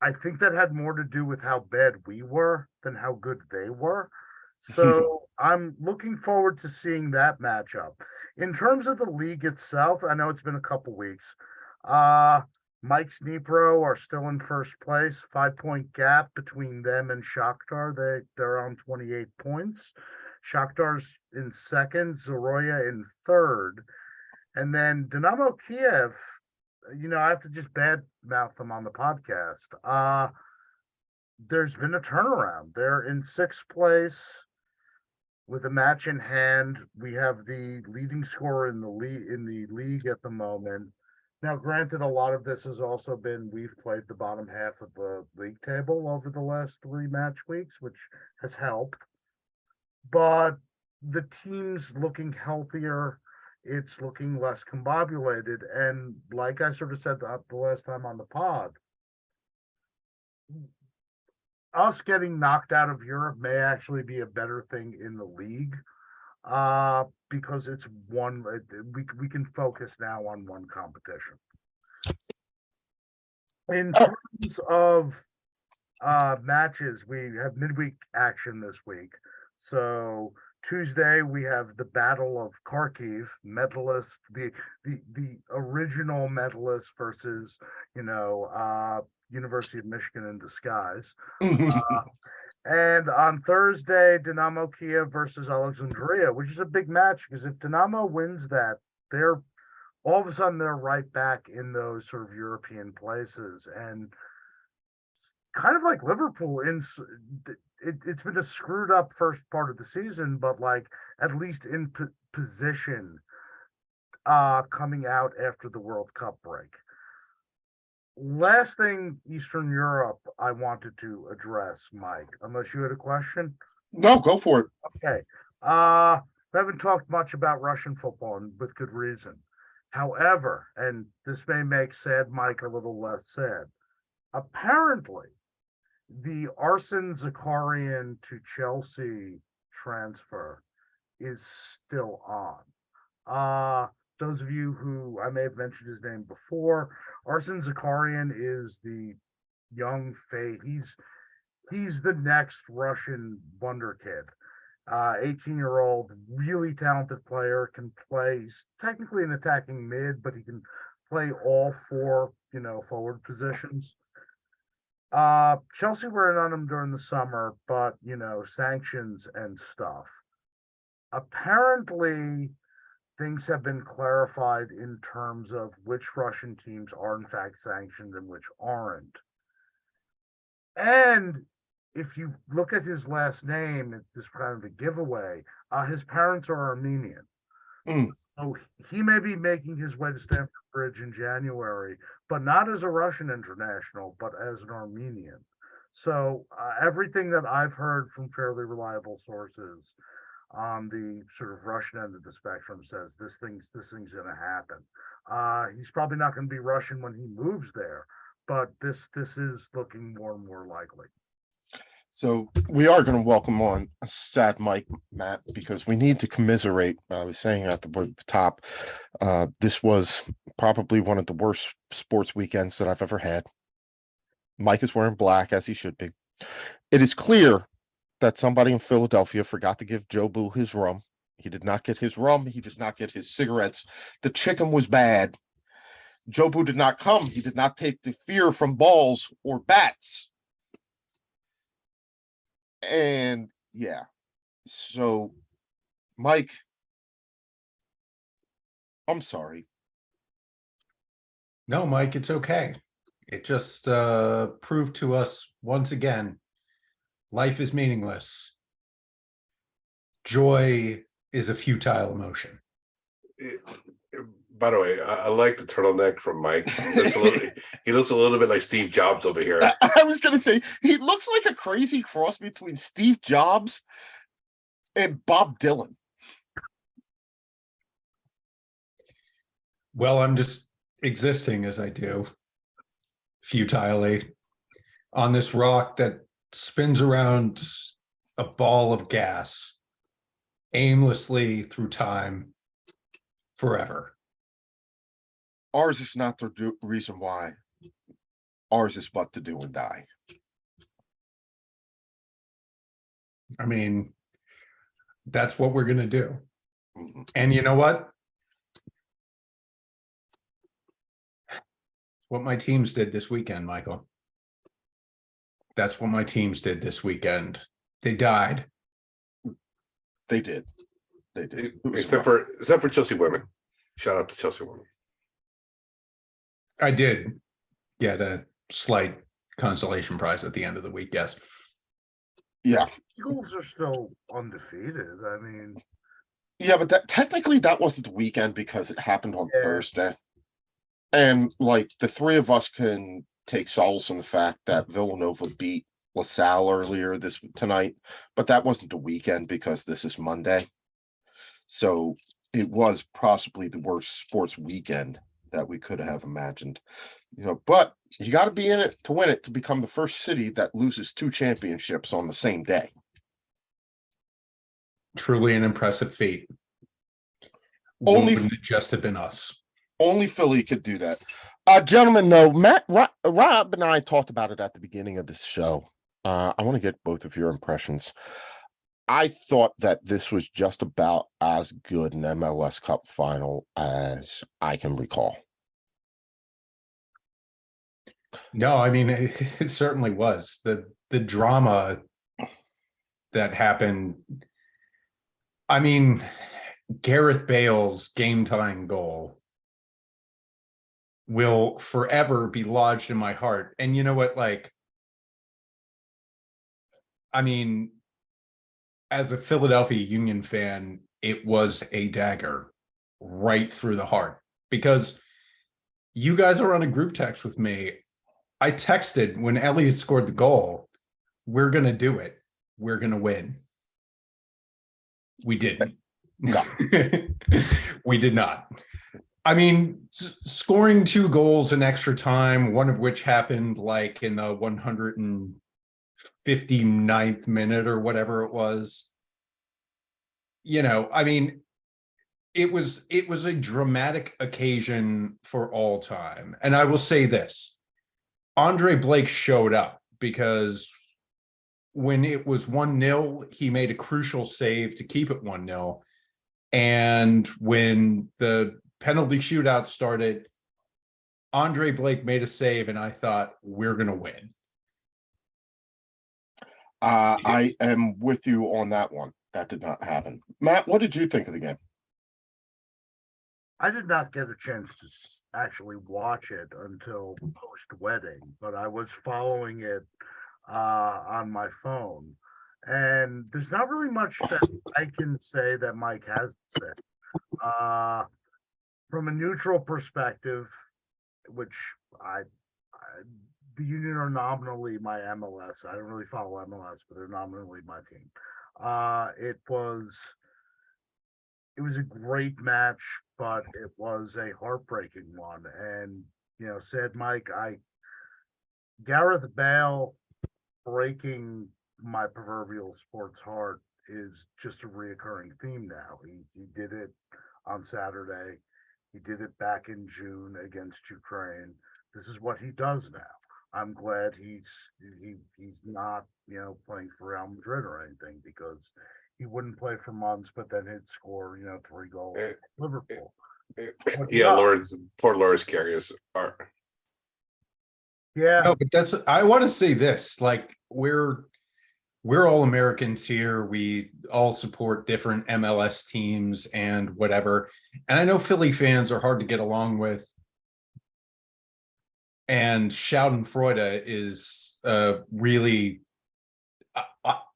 I think that had more to do with how bad we were than how good they were. So I'm looking forward to seeing that matchup. In terms of the league itself, I know it's been a couple weeks. Mike's Dnipro are still in first place, 5-point gap between them and Shakhtar. They're on 28 points. Shakhtar's in second, Zoroya in third. And then Dynamo Kiev, I have to just bad mouth them on the podcast. There's been a turnaround. They're in sixth place with a match in hand. We have the leading scorer in the league at the moment. Now, granted, a lot of this has also been we've played the bottom half of the league table over the last 3 match weeks, which has helped. But the team's looking healthier. It's looking less combobulated. And like I sort of said the last time on the pod, us getting knocked out of Europe may actually be a better thing in the league, because it's one, we can focus now on one competition. In terms of matches, we have midweek action this week. So Tuesday we have the Battle of Kharkiv, medalist, the original medalist versus University of Michigan in disguise. And on Thursday, Dynamo Kiev versus Alexandria, which is a big match because if Dynamo wins that, they're all of a sudden they're right back in those sort of European places. And kind of like Liverpool, it's been a screwed up first part of the season, but like at least in position coming out after the World Cup break. Last thing, Eastern Europe, I wanted to address, Mike, unless you had a question. No, go for it. Okay. We haven't talked much about Russian football, and with good reason. However, and this may make sad Mike a little less sad, apparently the Arsene Zakarian to Chelsea transfer is still on. Those of you who I may have mentioned his name before, Arsene Zakarian is the young face. He's the next Russian wonder kid. 18-year-old, really talented player, can play. He's technically an attacking mid, but he can play all four, forward positions. Chelsea were in on him during the summer, but sanctions and stuff. Apparently, things have been clarified in terms of which Russian teams are in fact sanctioned and which aren't. And if you look at his last name, it's kind of a giveaway. His parents are Armenian. So he may be making his way to Stamford Bridge in January, but not as a Russian international, but as an Armenian. So everything that I've heard from fairly reliable sources on the sort of Russian end of the spectrum says this thing's going to happen. He's probably not going to be Russian when he moves there, but this is looking more and more likely. So we are going to welcome on a sad Mike, Matt, because we need to commiserate. I was saying at the top, this was probably one of the worst sports weekends that I've ever had. Mike is wearing black, as he should be. It is clear that somebody in Philadelphia forgot to give Jobu his rum. He did not get his rum. He did not get his cigarettes. The chicken was bad. Jobu did not come. He did not take the fear from balls or bats. And yeah, so Mike, I'm sorry. No, Mike, it's okay. It just proved to us once again, life is meaningless. Joy is a futile emotion. By the way, I like the turtleneck from Mike. He looks a little bit like Steve Jobs over here. I was going to say, he looks like a crazy cross between Steve Jobs and Bob Dylan. Well, I'm just existing as I do, futilely, on this rock that spins around a ball of gas, aimlessly through time, forever. Ours is not the reason why. Ours is but to do and die. I mean, that's what we're going to do. Mhm. And you know what? What my teams did this weekend, Michael. That's what my teams did this weekend. They died. They did. They did. It was Except rough. for Chelsea women. Shout out to Chelsea women. I did get a slight consolation prize at the end of the week, yes. Yeah. Eagles are still undefeated. I mean, Yeah, but technically that wasn't the weekend because it happened on Yeah. Thursday. And like the three of us can take solace in the fact that Villanova beat LaSalle earlier tonight, but that wasn't the weekend because this is Monday. So it was possibly the worst sports weekend that we could have imagined. But you got to be in it to win it to become the first city that loses 2 championships on the same day. Truly an impressive feat. Only Wouldn't it just have been us. Only Philly could do that. Gentlemen, though, Matt, Rob and I talked about it at the beginning of this show. I want to get both of your impressions. I thought that this was just about as good an MLS Cup final as I can recall. No, I mean, it certainly was. The drama that happened. I mean, Gareth Bale's game tying goal will forever be lodged in my heart. And you know what? Like, I mean, as a Philadelphia Union fan, it was a dagger right through the heart because you guys are on a group text with me. I texted when Elliott scored the goal, we're going to do it. We're going to win. We didn't. No. We did not. I mean, scoring 2 goals in extra time, one of which happened like in the 159th minute or whatever it was. You know, I mean, it was a dramatic occasion for all time. And I will say this, Andre Blake showed up because when it was 1-0, he made a crucial save to keep it 1-0. And when the penalty shootout started, Andre Blake made a save, and I thought, we're going to win. I am with you on that one. That did not happen. Matt, what did you think of the game? I did not get a chance to actually watch it until post-wedding, but I was following it on my phone. And there's not really much that I can say that Mike hasn't said. From a neutral perspective, which the Union are nominally my MLS. I don't really follow MLS, but they're nominally my team. It was a great match, but it was a heartbreaking one. And said Mike, Gareth Bale breaking my proverbial sports heart is just a reoccurring theme now. He did it on Saturday. He did it back in June against Ukraine. This is what he does now. I'm glad he's not, playing for Real Madrid or anything, because he wouldn't play for months, but then he'd score, 3 goals for Liverpool. Yeah, poor Loris Karius. Yeah. No, but I want to say this, like, we're all Americans here. We all support different MLS teams and whatever. And I know Philly fans are hard to get along with. And Schadenfreude is really,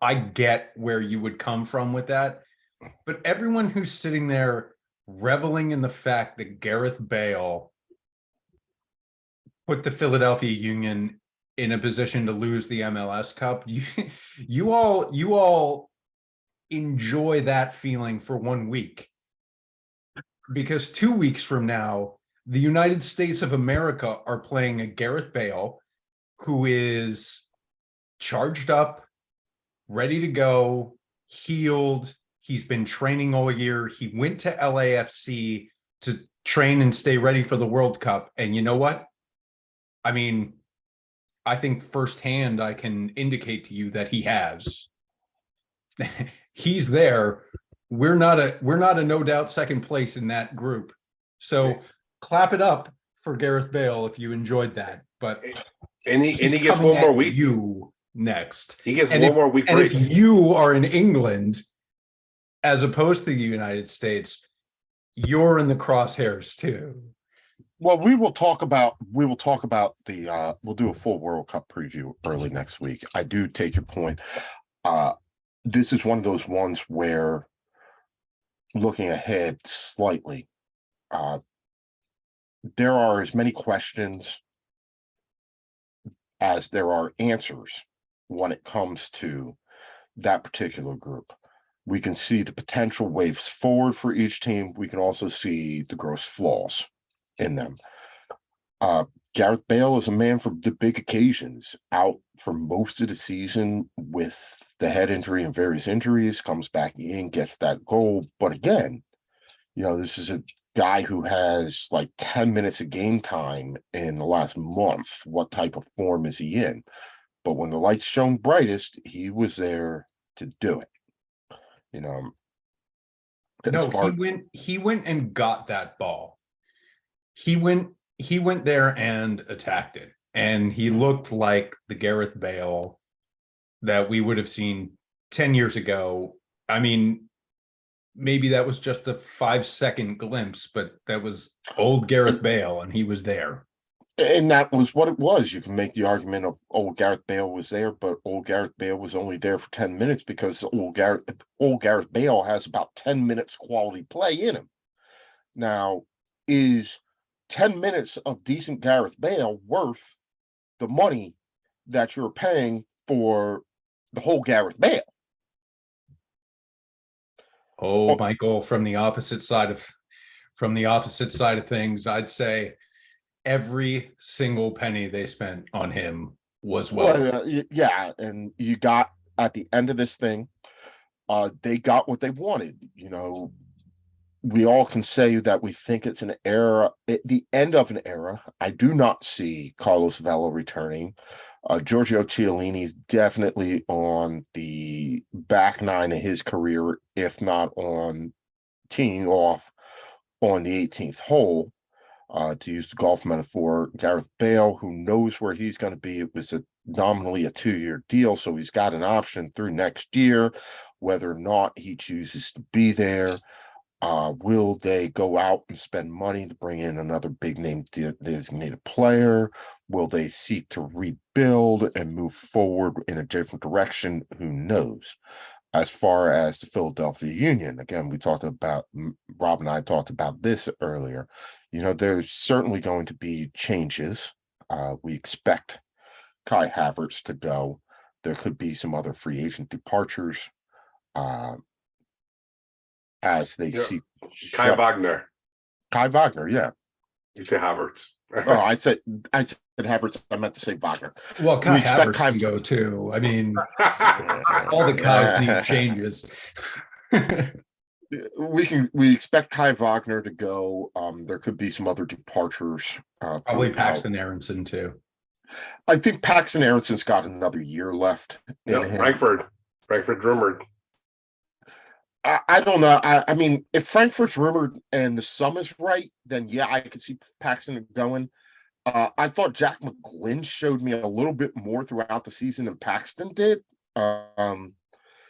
I get where you would come from with that. But everyone who's sitting there reveling in the fact that Gareth Bale put the Philadelphia Union in a position to lose the MLS Cup, you all enjoy that feeling for 1 week, because 2 weeks from now, the United States of America are playing a Gareth Bale who is charged up, ready to go, healed. He's been training all year. He went to LAFC to train and stay ready for the World Cup. And you know what? I mean, I think firsthand I can indicate to you that he has. He's there. We're not a no doubt second place in that group. So clap it up for Gareth Bale if you enjoyed that. But and he gets one more week. You next. He gets one more week. And if you are in England, as opposed to the United States, you're in the crosshairs too. Well, we will talk about the we'll do a full World Cup preview early next week. I do take your point. This is one of those ones where, looking ahead slightly, there are as many questions as there are answers when it comes to that particular group. We can see the potential ways forward for each team. We can also see the gross flaws in them. Gareth Bale is a man for the big occasions, out for most of the season with the head injury and various injuries, comes back in, gets that goal. But again, this is a guy who has like 10 minutes of game time in the last month. What type of form is he in? But when the lights shone brightest, he was there to do it. No, he went and got that ball. He went there and attacked it. And he looked like the Gareth Bale that we would have seen 10 years ago, I mean, maybe that was just a 5-second glimpse, but that was old Gareth Bale, and he was there. And that was what it was. You can make the argument of old Gareth Bale was there, but old Gareth Bale was only there for 10 minutes because old Gareth Bale has about 10 minutes quality play in him. Now, is 10 minutes of decent Gareth Bale worth the money that you're paying for the whole Gareth Bale? Oh, Michael, from the opposite side of things, I'd say every single penny they spent on him was well. Yeah, and you got at the end of this thing, they got what they wanted. You know, we all can say that we think it's an era, the end of an era. I do not see Carlos Vela returning. Giorgio Chiellini is definitely on the back nine of his career, if not on teeing off on the 18th hole. To use the golf metaphor, Gareth Bale, who knows where he's going to be, it was nominally a 2-year deal, so he's got an option through next year. Whether or not he chooses to be there, will they go out and spend money to bring in another big name designated player? Will they seek to rebuild and move forward in a different direction? Who knows? As far as the Philadelphia Union, again, Rob and I talked about this earlier. You know, there's certainly going to be changes. We expect Kai Havertz to go. There could be some other free agent departures as they see. Kai Wagner. Kai Wagner, yeah. You say Havertz. Oh, I said Havertz. I meant to say Wagner. Well, Kai We expect Havertz Kai- can go too. I mean, all the Kais need changes. We expect Kai Wagner to go. There could be some other departures. Probably throughout. Paxton Aronson too. I think Paxton Aronson's got another year left. in him. Frankfurt rumored. I don't know. I mean, if Frankfurt's rumored and the sum is right, then yeah, I could see Paxton going. I thought Jack McGlynn showed me a little bit more throughout the season than Paxton did.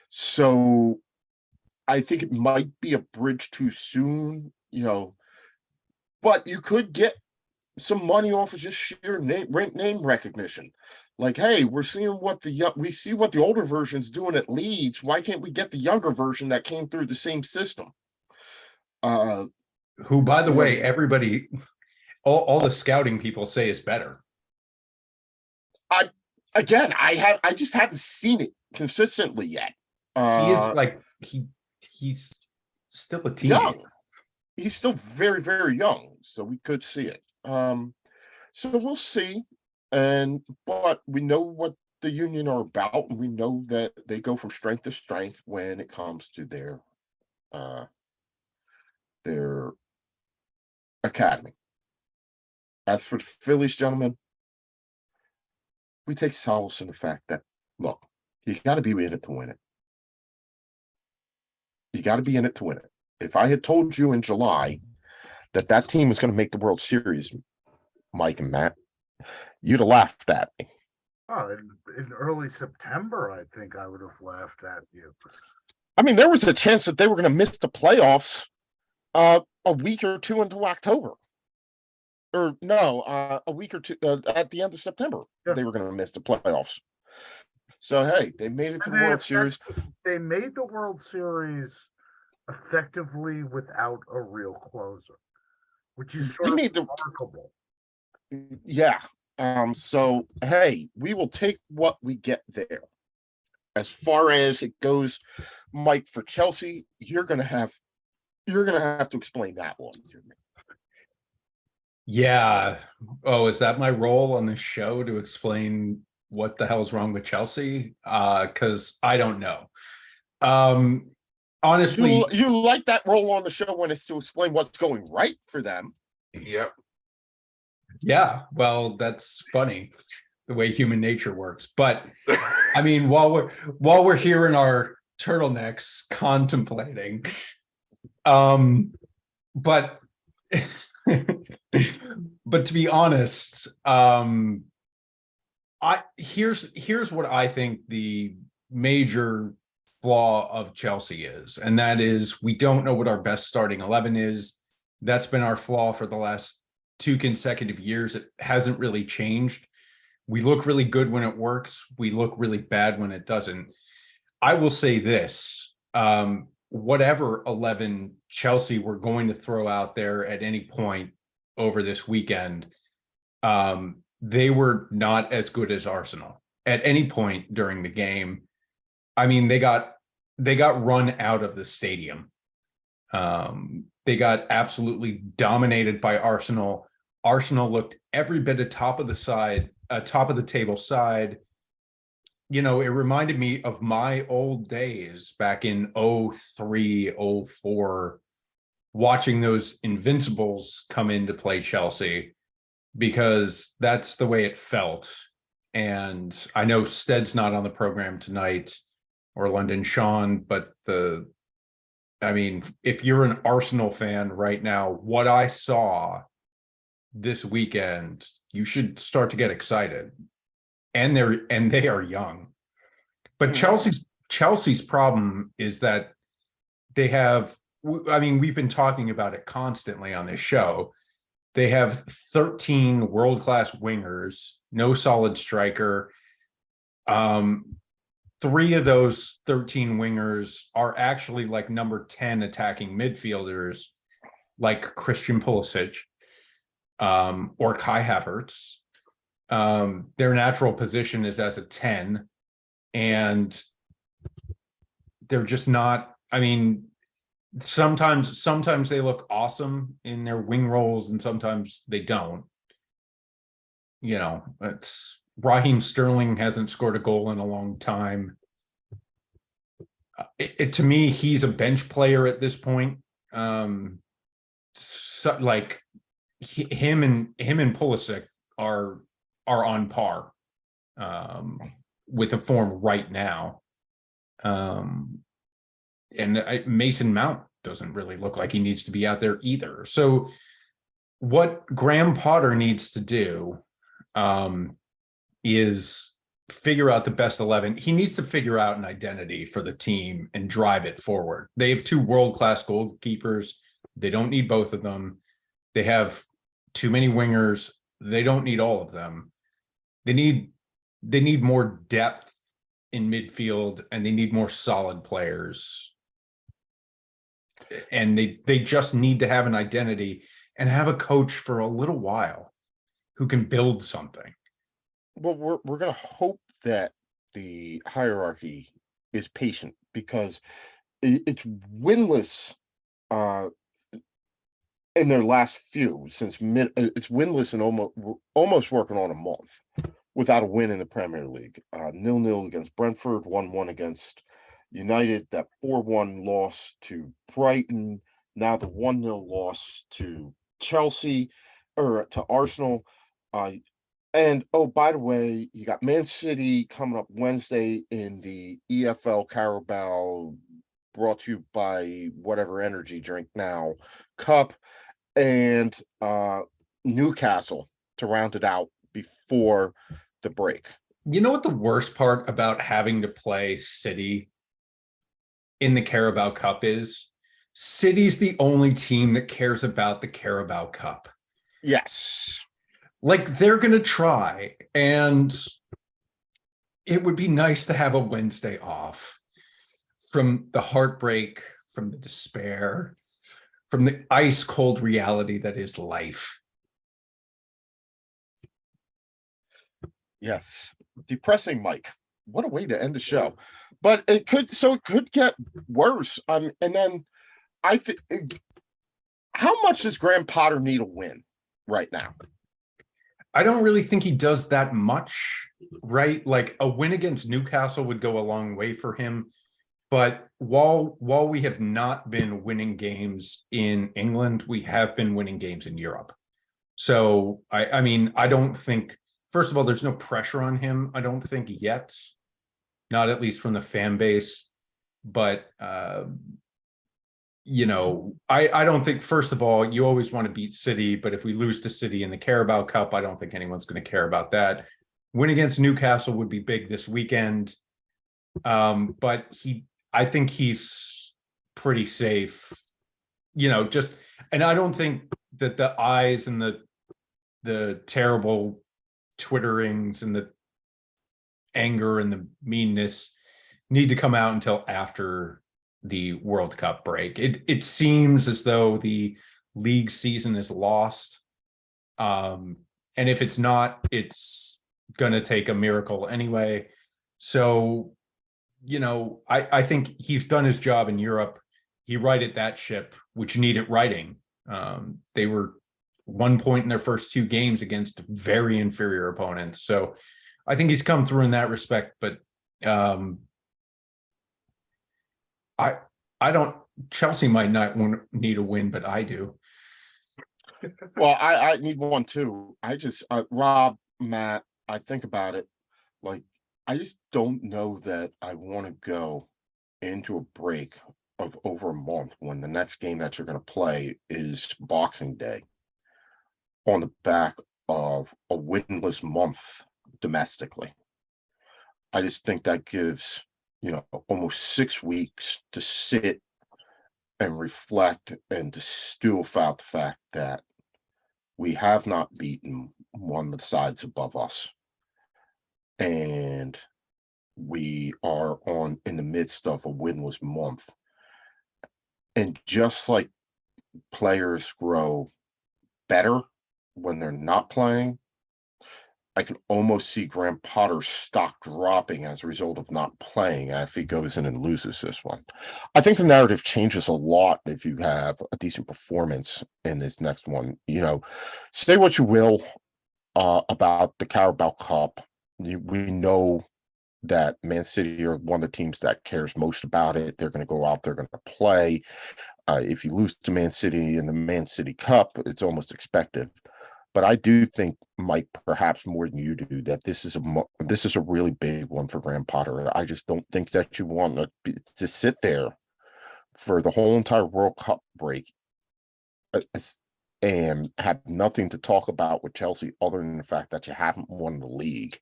So I think it might be a bridge too soon, you know, but you could get some money off of just sheer name recognition. Like, hey, we see what the older version's doing at Leeds. Why can't we get the younger version that came through the same system? Who, by the way, everybody, all the scouting people say is better. I just haven't seen it consistently yet. He is like he's still a teenager. Young. He's still very, very young, so we could see it. So we'll see. But we know what the Union are about, and we know that they go from strength to strength when it comes to their academy. As for the Phillies, gentlemen, we take solace in the fact that, look, you got to be in it to win it. You got to be in it to win it. If I had told you in July that team was going to make the World Series, Mike and Matt, you'd have laughed at me. Oh, in early September, I think I would have laughed at you. I mean, there was a chance that they were going to miss the playoffs a week or two into October. Or no, a week or two at the end of September, Yeah. They were going to miss the playoffs. So, hey, they made it to the World Series. They made the World Series effectively without a real closer, which is sort of remarkable. Yeah. So, hey, we will take what we get there. As far as it goes, Mike, for Chelsea, you're gonna have to explain that one to me. Yeah. Oh, is that my role on this show to explain what the hell's wrong with Chelsea? Because I don't know. Honestly, You like that role on the show when it's to explain what's going right for them. Yep. yeah. Well, that's funny the way human nature works. But I mean, while we're here in our turtlenecks contemplating, but but to be honest, here's what I think the major flaw of Chelsea is, and that is we don't know what our best starting 11 is. That's been our flaw for the last 2 consecutive years. It hasn't really changed. We look really good when it works. We look really bad when it doesn't. I will say this, whatever 11 Chelsea were going to throw out there at any point over this weekend, they were not as good as Arsenal at any point during the game. I mean, they got run out of the stadium. They got absolutely dominated by Arsenal. Arsenal looked every bit of top of the table side. You know, it reminded me of my old days back in 03, 04, watching those Invincibles come in to play Chelsea, because that's the way it felt. And I know Stead's not on the program tonight, or London Sean, but I mean, if you're an Arsenal fan right now, what I saw this weekend, you should start to get excited. And they are young. But Chelsea's problem is that they have, I mean, we've been talking about it constantly on this show. They have 13 world-class wingers, no solid striker. 3 of those 13 wingers are actually like number 10 attacking midfielders, like Christian Pulisic, or Kai Havertz. Their natural position is as a 10, and they're just not, I mean, sometimes they look awesome in their wing roles and sometimes they don't. You know, it's Raheem Sterling hasn't scored a goal in a long time. To me, he's a bench player at this point. Him and Pulisic are on par with the form right now. And Mason Mount doesn't really look like he needs to be out there either. So what Graham Potter needs to do is figure out the best 11. He needs to figure out an identity for the team and drive it forward. They have 2 world-class goalkeepers. They don't need both of them. They have too many wingers. They don't need all of them. They need more depth in midfield, and they need more solid players. And they just need to have an identity and have a coach for a little while who can build something. Well, we're gonna hope that the hierarchy is patient, because it's winless in their last few since it's winless and almost working on a month without a win in the Premier League. 0-0 against Brentford, 1-1 against United, that 4-1 loss to Brighton, now the 1-0 loss to Chelsea, or to Arsenal. And oh, by the way, you got Man City coming up Wednesday in the EFL Carabao, brought to you by whatever energy drink now, Cup, and Newcastle to round it out before the break. You know what the worst part about having to play City in the Carabao Cup is? City's the only team that cares about the Carabao Cup. Yes. Like, they're going to try, and it would be nice to have a Wednesday off from the heartbreak, from the despair, from the ice cold reality that is life. Yes. Depressing, Mike. What a way to end the show. But it could get worse. And then I think, how much does Graham Potter need a win right now? I don't really think he does that much, right? Like, a win against Newcastle would go a long way for him. But while we have not been winning games in England, we have been winning games in Europe. So, I mean, I don't think, first of all, there's no pressure on him, I don't think yet, not at least from the fan base. But, you know, I don't think, first of all, you always want to beat City, but if we lose to City in the Carabao Cup, I don't think anyone's going to care about that. Win against Newcastle would be big this weekend. But I think he's pretty safe, just, and I don't think that the eyes and the terrible twitterings and the anger and the meanness need to come out until after the World Cup break. It seems as though the league season is lost. And if it's not, it's gonna take a miracle anyway. So, I think he's done his job in Europe. He righted that ship, which needed righting. They were 1 point in their first 2 games against very inferior opponents. So I think he's come through in that respect, but I don't. Chelsea might not need a win, but I do. Well, I need one too. Rob, Matt, I think about it, like, I just don't know that I want to go into a break of over a month when the next game that you're going to play is Boxing Day on the back of a winless month domestically. I just think that gives, almost 6 weeks to sit and reflect and to stew about the fact that we have not beaten one of the sides above us. And we are in the midst of a winless month. And just like players grow better when they're not playing, I can almost see Graham Potter's stock dropping as a result of not playing if he goes in and loses this one. I think the narrative changes a lot if you have a decent performance in this next one. Say what you will about the Carabao Cup. We know that Man City are one of the teams that cares most about it. They're going to go out, they're going to play. If you lose to Man City in the Man City Cup, it's almost expected. But I do think, Mike, perhaps more than you do, that this is a really big one for Graham Potter. I just don't think that you want to sit there for the whole entire World Cup break and have nothing to talk about with Chelsea other than the fact that you haven't won the league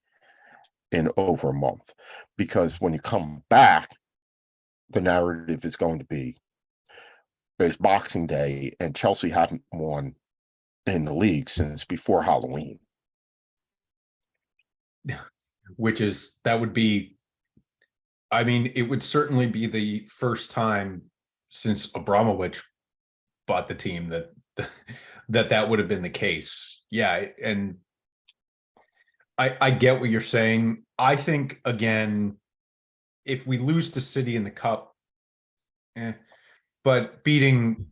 in over a month. Because when you come back, the narrative is going to be there's Boxing Day and Chelsea haven't won in the league since before Halloween. That would be, it would certainly be the first time since Abramovich bought the team that would have been the case. Yeah, and I get what you're saying. I think, again, if we lose to City in the Cup, but beating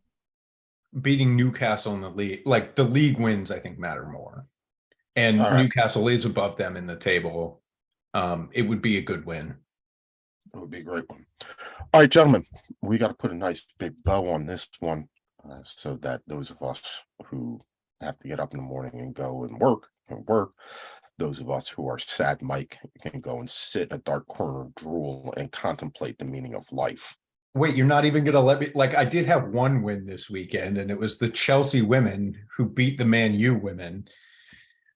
Newcastle in the league, like the league wins, I think matter more. And All right. Newcastle is above them in the table. It would be a good win. It would be a great one. All right, gentlemen, we got to put a nice big bow on this one so that those of us who have to get up in the morning and go and work can work. Those of us who are sad Mike can go and sit in a dark corner and drool and contemplate the meaning of life. Wait, you're not even going to let me, I did have one win this weekend, and it was the Chelsea women who beat the Man U women.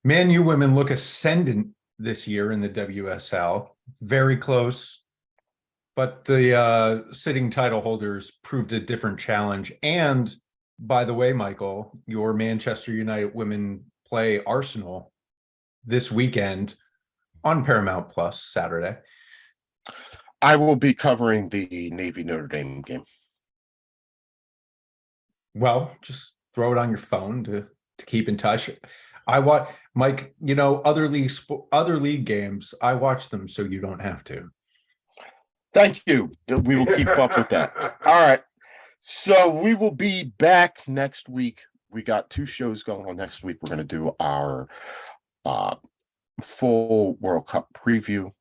Man U women look ascendant this year in the WSL, very close, but the sitting title holders proved a different challenge. And by the way, Michael, your Manchester United women play Arsenal this weekend on Paramount Plus Saturday. I will be covering the Navy Notre Dame game. Well, just throw it on your phone to keep in touch. I watch, Mike, other league games, I watch them so you don't have to. Thank you. We will keep up with that. All right. So we will be back next week. We got 2 shows going on next week. We're going to do our full World Cup preview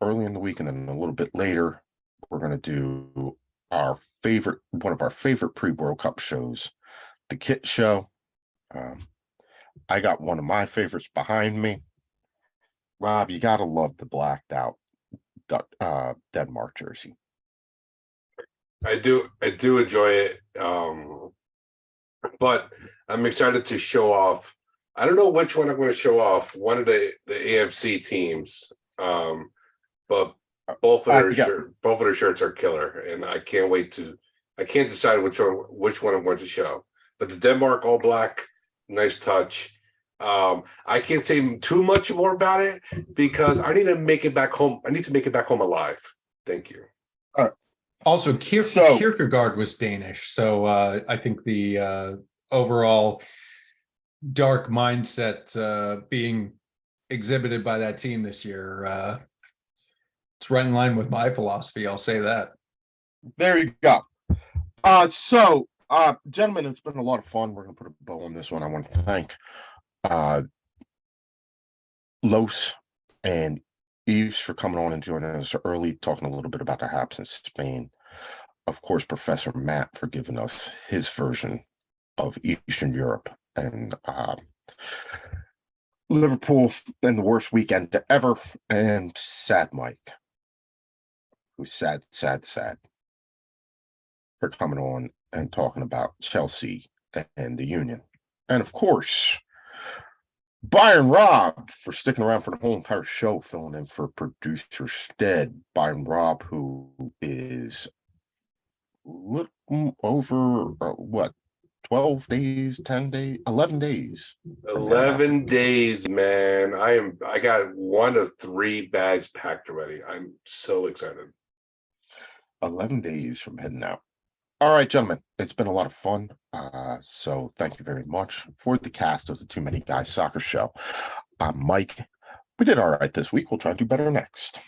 early in the week, and then a little bit later, we're going to do one of our favorite pre-World Cup shows, the Kit Show. I got one of my favorites behind me. Rob, you got to love the blacked out Denmark jersey. I do enjoy it. But I'm excited to show off. I don't know which one I'm going to show off. One of the AFC teams. But Both of their yeah. both of their shirts are killer, and I can't wait to. I can't decide which one I'm going to show. But the Denmark all black, nice touch. I can't say too much more about it because I need to make it back home. I need to make it back home alive. Thank you. Also, So- Kierkegaard was Danish, so I think the overall dark mindset being exhibited by that team this year, it's right in line with my philosophy. I'll say that. There you go. Gentlemen, it's been a lot of fun. We're gonna put a bow on this one. I want to thank Los and Eves for coming on and joining us early, talking a little bit about the Habs in Spain. Of course, Professor Matt for giving us his version of Eastern Europe and Liverpool and the worst weekend ever. And Sad Mike, who's sad for coming on and talking about Chelsea and the Union. And of course, Byron Robb for sticking around for the whole entire show, filling in for producer Stead. Byron Robb, who is over what, 12 days, 10 days, 11 days. 11 days, man. I got 1 of 3 bags packed already. I'm so excited. 11 days from heading out. All right, gentlemen, it's been a lot of fun. So thank you very much for the cast of the Too Many Guys Soccer Show. I'm Mike. We did all right this week. We'll try to do better next.